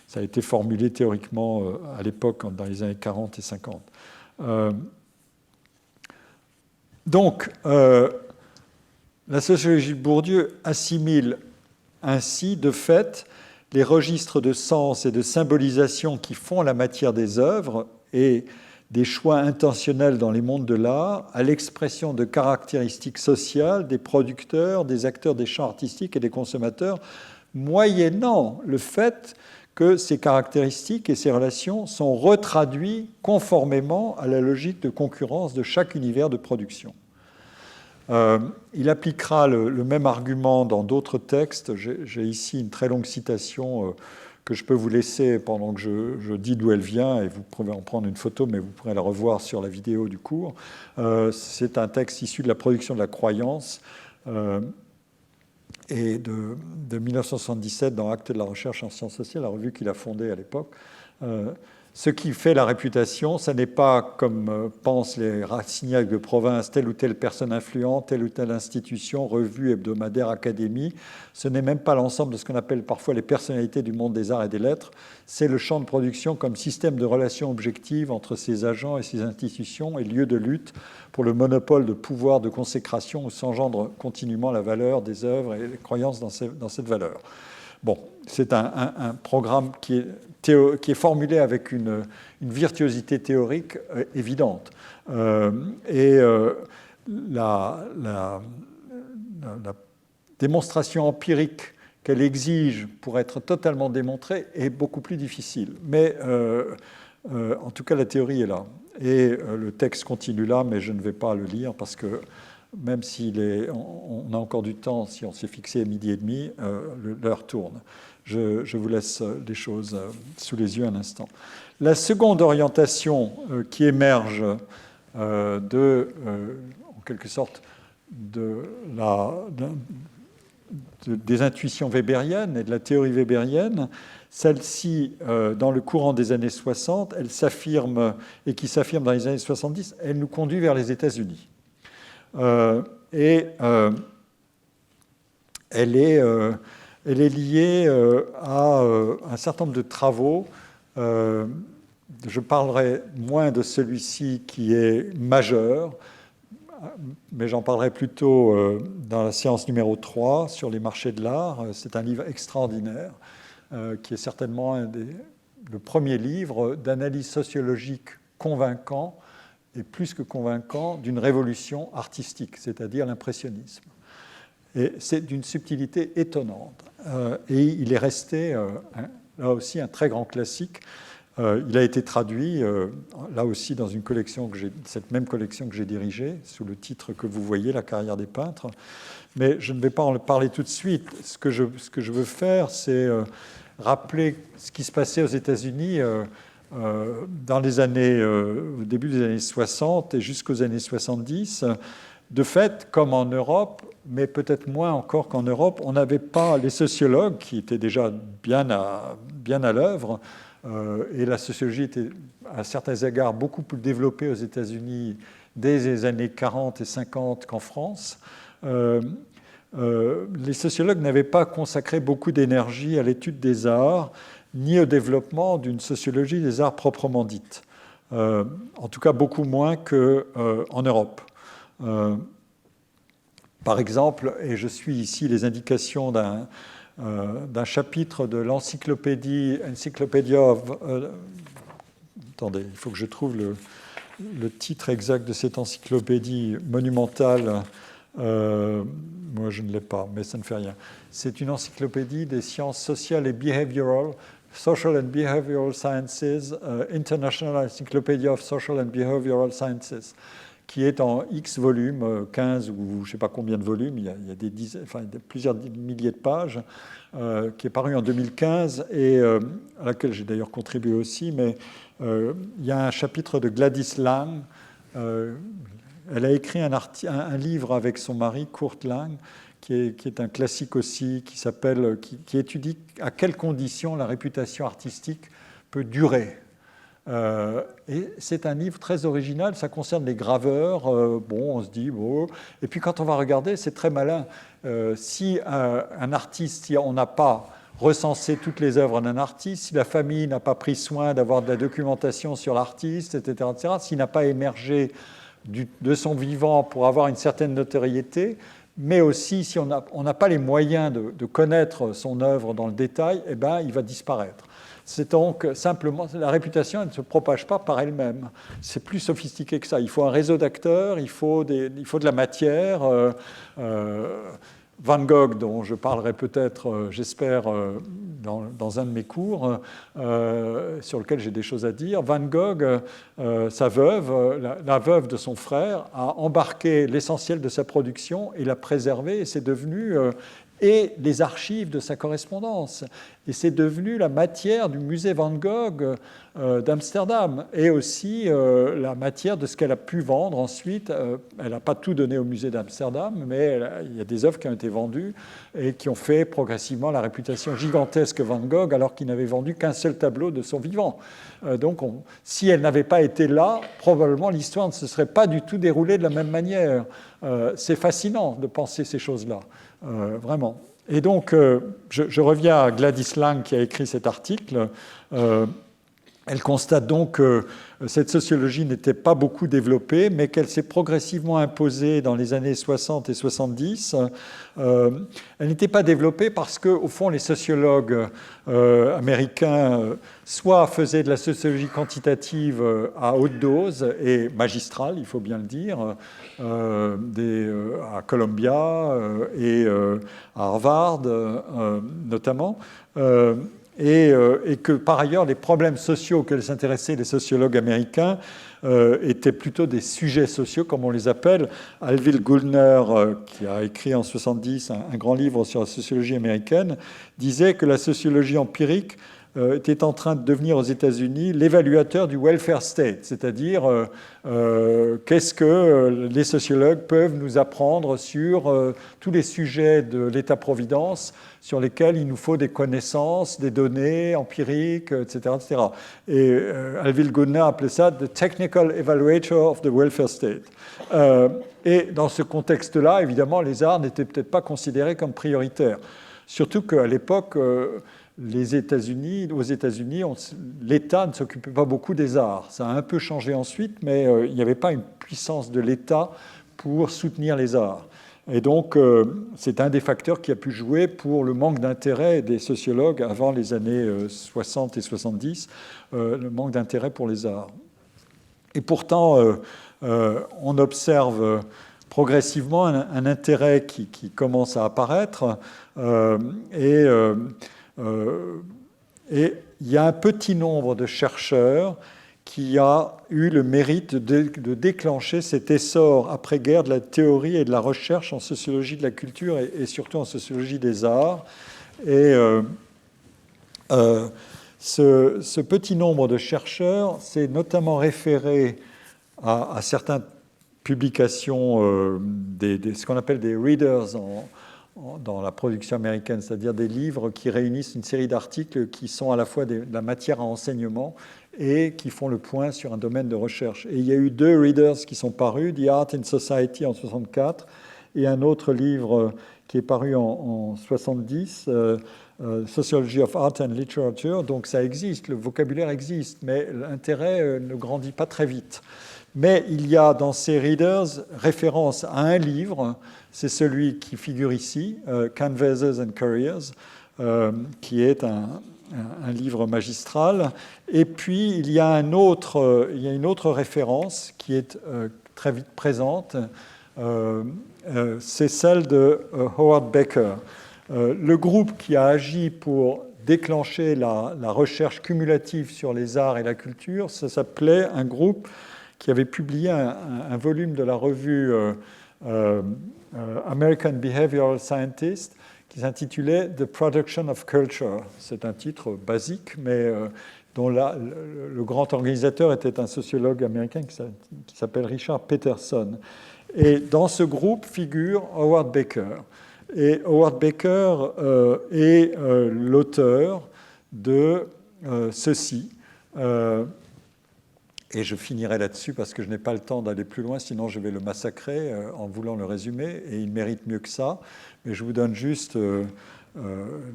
ça a été formulé théoriquement à l'époque, dans les années 40 et 50. Donc, la sociologie de Bourdieu assimile ainsi, de fait, les registres de sens et de symbolisation qui font la matière des œuvres et des choix intentionnels dans les mondes de l'art à l'expression de caractéristiques sociales des producteurs, des acteurs des champs artistiques et des consommateurs, moyennant le fait que ces caractéristiques et ces relations sont retraduites conformément à la logique de concurrence de chaque univers de production. Il appliquera le même argument dans d'autres textes. J'ai ici une très longue citation que je peux vous laisser pendant que je dis d'où elle vient, et vous pouvez en prendre une photo, mais vous pourrez la revoir sur la vidéo du cours. C'est un texte issu de la production de la croyance et de 1977 dans Actes de la recherche en sciences sociales, la revue qu'il a fondée à l'époque. Ce qui fait la réputation, ce n'est pas, comme pensent les racignacs de province, telle ou telle personne influente, telle ou telle institution, revue, hebdomadaire, académie. Ce n'est même pas l'ensemble de ce qu'on appelle parfois les personnalités du monde des arts et des lettres. C'est le champ de production comme système de relations objectives entre ses agents et ses institutions et lieu de lutte pour le monopole de pouvoir de consécration où s'engendre continuellement la valeur des œuvres et les croyances dans cette valeur. Bon, c'est un programme qui est formulé avec une virtuosité théorique évidente. La démonstration empirique qu'elle exige pour être totalement démontrée est beaucoup plus difficile. Mais en tout cas, la théorie est là. Et le texte continue là, mais je ne vais pas le lire parce que même on a encore du temps, si on s'est fixé à 12h30, l'heure tourne. Je vous laisse les choses sous les yeux un instant. La seconde orientation qui émerge en quelque sorte, des intuitions weberiennes et de la théorie weberienne. Celle-ci, dans le courant des années 60, elle s'affirme, et qui s'affirme dans les années 70, elle nous conduit vers les États-Unis. Elle est liée à un certain nombre de travaux. Je parlerai moins de celui-ci qui est majeur, mais j'en parlerai plutôt dans la séance numéro 3 sur les marchés de l'art. C'est un livre extraordinaire qui est certainement le premier livre d'analyse sociologique convaincant, et plus que convaincant, d'une révolution artistique, c'est-à-dire l'impressionnisme. Et c'est d'une subtilité étonnante. Et il est resté, là aussi, un très grand classique. Il a été traduit, là aussi, dans une collection cette même collection que j'ai dirigée, sous le titre que vous voyez, La carrière des peintres. Mais je ne vais pas en parler tout de suite. Ce que je veux faire, c'est rappeler ce qui se passait aux États-Unis dans les années, au début des années 60 et jusqu'aux années 70. De fait, comme en Europe, mais peut-être moins encore qu'en Europe, on n'avait pas les sociologues qui étaient déjà bien à l'œuvre. Et la sociologie était à certains égards beaucoup plus développée aux États-Unis dès les années 40 et 50 qu'en France. Les sociologues n'avaient pas consacré beaucoup d'énergie à l'étude des arts, ni au développement d'une sociologie des arts proprement dite. En tout cas, beaucoup moins qu'en Europe. Par exemple, et je suis ici les indications d'un chapitre de l'encyclopédie Encyclopedia of... attendez, il faut que je trouve le titre exact de cette encyclopédie monumentale. Moi, je ne l'ai pas, mais ça ne fait rien. C'est une encyclopédie des sciences sociales et behavioral, Social and Behavioral Sciences, International Encyclopedia of Social and Behavioral Sciences, qui est en X volumes, 15 ou je ne sais pas combien de volumes, il y a plusieurs milliers de pages, qui est paru en 2015 et à laquelle j'ai d'ailleurs contribué aussi, mais il y a un chapitre de Gladys Lang. Elle a écrit un livre avec son mari, Kurt Lang, qui est un classique aussi, qui étudie à quelles conditions la réputation artistique peut durer. Et c'est un livre très original, ça concerne les graveurs. On se dit, bon. Et puis quand on va regarder, c'est très malin. Si un artiste, si on n'a pas recensé toutes les œuvres d'un artiste, si la famille n'a pas pris soin d'avoir de la documentation sur l'artiste, etc., s'il n'a pas émergé de son vivant pour avoir une certaine notoriété, mais aussi si on n'a pas les moyens de connaître son œuvre dans le détail, eh ben, il va disparaître. C'est donc simplement, la réputation, elle ne se propage pas par elle-même. C'est plus sophistiqué que ça. Il faut un réseau d'acteurs, il faut de la matière. Van Gogh, dont je parlerai peut-être, j'espère, dans un de mes cours, sur lequel j'ai des choses à dire. Van Gogh, sa veuve, la veuve de son frère, a embarqué l'essentiel de sa production et l'a préservé, et c'est devenu... et les archives de sa correspondance. Et c'est devenu la matière du musée Van Gogh d'Amsterdam, et aussi la matière de ce qu'elle a pu vendre ensuite. Elle n'a pas tout donné au musée d'Amsterdam, mais il y a des œuvres qui ont été vendues et qui ont fait progressivement la réputation gigantesque Van Gogh, alors qu'il n'avait vendu qu'un seul tableau de son vivant. Donc, si elle n'avait pas été là, probablement l'histoire ne se serait pas du tout déroulée de la même manière. C'est fascinant de penser ces choses-là. Vraiment. Et donc, je reviens à Gladys Lang qui a écrit cet article. Elle constate donc que cette sociologie n'était pas beaucoup développée, mais qu'elle s'est progressivement imposée dans les années 60 et 70. Elle n'était pas développée parce que, au fond, les sociologues américains soit faisaient de la sociologie quantitative à haute dose et magistrale, il faut bien le dire, à Columbia et à Harvard notamment, et que par ailleurs les problèmes sociaux auxquels s'intéressaient les sociologues américains étaient plutôt des sujets sociaux, comme on les appelle. Alville Goulner, qui a écrit en 70 un grand livre sur la sociologie américaine, disait que la sociologie empirique était en train de devenir aux États-Unis l'évaluateur du welfare state, c'est-à-dire qu'est-ce que les sociologues peuvent nous apprendre sur tous les sujets de l'État-providence sur lesquels il nous faut des connaissances, des données empiriques, etc. etc. Et Alvil Goodner appelait ça « the technical evaluator of the welfare state ». Et dans ce contexte-là, évidemment, les arts n'étaient peut-être pas considérés comme prioritaires. Surtout qu'à l'époque, aux États-Unis, l'État ne s'occupait pas beaucoup des arts. Ça a un peu changé ensuite, mais il n'y avait pas une puissance de l'État pour soutenir les arts. Et donc, c'est un des facteurs qui a pu jouer pour le manque d'intérêt des sociologues avant les années 60 et 70, le manque d'intérêt pour les arts. Et pourtant, on observe progressivement un intérêt qui commence à apparaître. Et il y a un petit nombre de chercheurs qui a eu le mérite de déclencher cet essor après-guerre de la théorie et de la recherche en sociologie de la culture et surtout en sociologie des arts. Et ce petit nombre de chercheurs s'est notamment référé à certaines publications, ce qu'on appelle des readers dans la production américaine, c'est-à-dire des livres qui réunissent une série d'articles qui sont à la fois de la matière à enseignement et qui font le point sur un domaine de recherche. Et il y a eu 2 readers qui sont parus, The Art and Society en 1964 et un autre livre qui est paru en 1970, Sociology of Art and Literature. Donc ça existe, le vocabulaire existe, mais l'intérêt ne grandit pas très vite. Mais il y a dans ces readers référence à un livre, c'est celui qui figure ici, Canvases and Couriers, qui est un livre magistral. Et puis il y a une autre référence qui est très vite présente, c'est celle de Howard Baker. Le groupe qui a agi pour déclencher la recherche cumulative sur les arts et la culture, ça s'appelait un groupe qui avait publié un volume de la revue American Behavioral Scientist qui s'intitulait The Production of Culture. C'est un titre basique, mais dont le grand organisateur était un sociologue américain qui s'appelle Richard Peterson. Et dans ce groupe figure Howard Baker. Et Howard Baker est l'auteur de ceci. Et je finirai là-dessus parce que je n'ai pas le temps d'aller plus loin, sinon je vais le massacrer en voulant le résumer, et il mérite mieux que ça. Mais je vous donne juste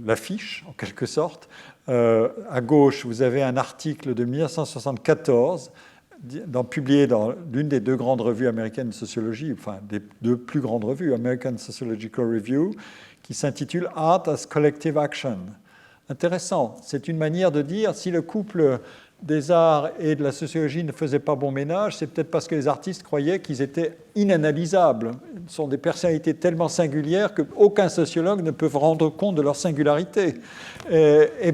l'affiche, en quelque sorte. À gauche, vous avez un article de 1974, publié dans l'une des 2 grandes revues américaines de sociologie, enfin des 2 plus grandes revues, American Sociological Review, qui s'intitule Art as Collective Action. Intéressant, c'est une manière de dire si le couple des arts et de la sociologie ne faisaient pas bon ménage, c'est peut-être parce que les artistes croyaient qu'ils étaient inanalysables. Ce sont des personnalités tellement singulières qu'aucun sociologue ne peut rendre compte de leur singularité. Et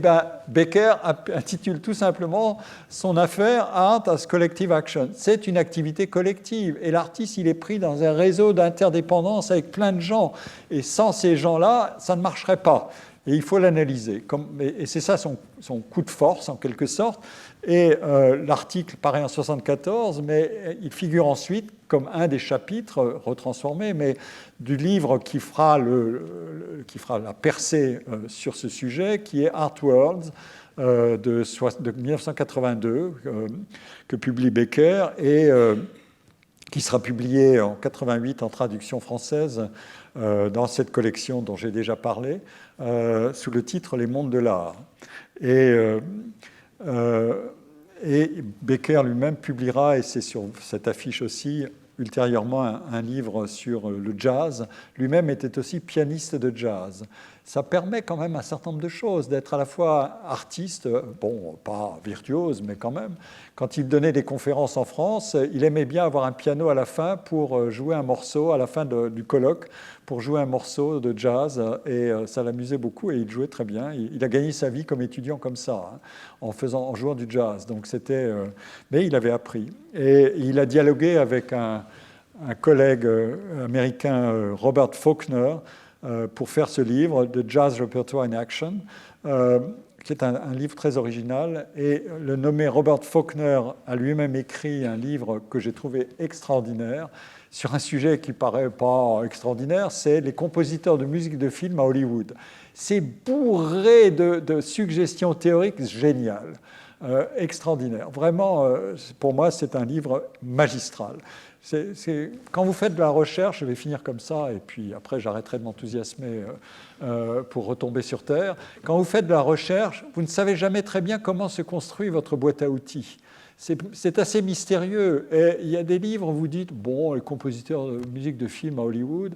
Baker intitule tout simplement son affaire Art as Collective Action. C'est une activité collective. Et l'artiste, il est pris dans un réseau d'interdépendance avec plein de gens. Et sans ces gens-là, ça ne marcherait pas. Et il faut l'analyser. Et c'est ça son coup de force, en quelque sorte. Et l'article paraît en 1974, mais il figure ensuite comme un des chapitres retransformés, mais du livre qui fera la percée sur ce sujet, qui est Art Worlds, de 1982, que publie Baker, et qui sera publié en 1988 en traduction française dans cette collection dont j'ai déjà parlé, sous le titre « Les mondes de l'art ». Et Baker lui-même publiera, et c'est sur cette affiche aussi, ultérieurement un livre sur le jazz. Lui-même était aussi pianiste de jazz. Ça permet quand même un certain nombre de choses, d'être à la fois artiste, bon, pas virtuose, mais quand même. Quand il donnait des conférences en France, il aimait bien avoir un piano à la fin pour jouer un morceau, à la fin du colloque, pour jouer un morceau de jazz, et ça l'amusait beaucoup, et il jouait très bien. Il a gagné sa vie comme étudiant comme ça, hein, en jouant du jazz. Donc mais il avait appris. Et il a dialogué avec un collègue américain, Robert Faulkner, pour faire ce livre, The Jazz Repertoire in Action, qui est un livre très original. Et le nommé Robert Faulkner a lui-même écrit un livre que j'ai trouvé extraordinaire sur un sujet qui paraît pas extraordinaire, c'est les compositeurs de musique de film à Hollywood. C'est bourré de suggestions théoriques géniales, extraordinaires. Vraiment, pour moi, c'est un livre magistral. Quand vous faites de la recherche, je vais finir comme ça, et puis après j'arrêterai de m'enthousiasmer pour retomber sur Terre. Quand vous faites de la recherche, vous ne savez jamais très bien comment se construit votre boîte à outils. C'est assez mystérieux. Et il y a des livres où vous dites, bon, les compositeurs de musique de film à Hollywood,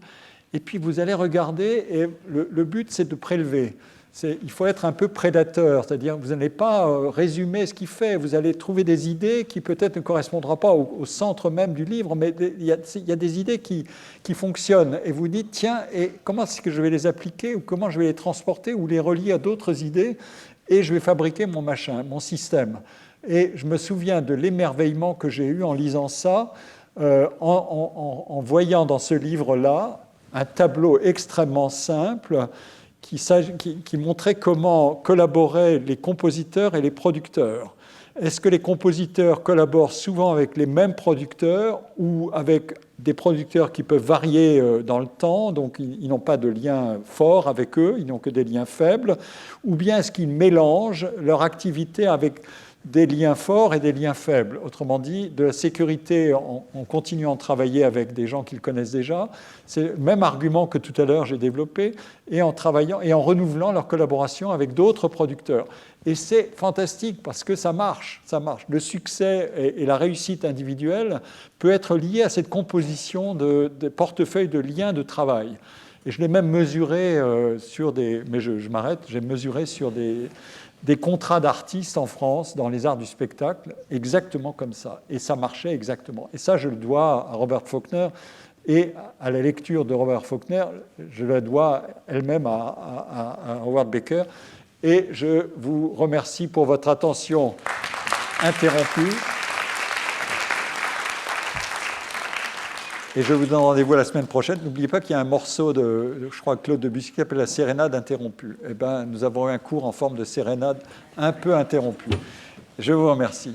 et puis vous allez regarder, et le but, c'est de prélever. Il faut être un peu prédateur, c'est-à-dire vous n'allez pas résumer ce qu'il fait, vous allez trouver des idées qui peut-être ne correspondront pas au centre même du livre, mais il y a des idées qui fonctionnent. Et vous dites, tiens, et comment est-ce que je vais les appliquer, ou comment je vais les transporter, ou les relier à d'autres idées, et je vais fabriquer mon machin, mon système. Et je me souviens de l'émerveillement que j'ai eu en lisant ça, en voyant dans ce livre-là un tableau extrêmement simple qui montrait comment collaboraient les compositeurs et les producteurs. Est-ce que les compositeurs collaborent souvent avec les mêmes producteurs ou avec des producteurs qui peuvent varier dans le temps, donc ils n'ont pas de lien fort avec eux, ils n'ont que des liens faibles, ou bien est-ce qu'ils mélangent leur activité avec des liens forts et des liens faibles. Autrement dit, de la sécurité en continuant de travailler avec des gens qu'ils connaissent déjà. C'est le même argument que tout à l'heure j'ai développé, et en travaillant et en renouvelant leur collaboration avec d'autres producteurs. Et c'est fantastique parce que ça marche, ça marche. Le succès et la réussite individuelle peut être lié à cette composition de portefeuilles de liens de travail. Et je l'ai même mesuré sur des... Mais je m'arrête, j'ai mesuré sur des contrats d'artistes en France, dans les arts du spectacle, exactement comme ça. Et ça marchait exactement. Et ça, je le dois à Robert Faulkner, et à la lecture de Robert Faulkner, je la dois elle-même à Howard Baker. Et je vous remercie pour votre attention interrompue. Et je vous donne rendez-vous la semaine prochaine. N'oubliez pas qu'il y a un morceau de, je crois, Claude Debussy qui s'appelle la sérénade interrompue. Eh bien, nous avons eu un cours en forme de sérénade un peu interrompue. Je vous remercie.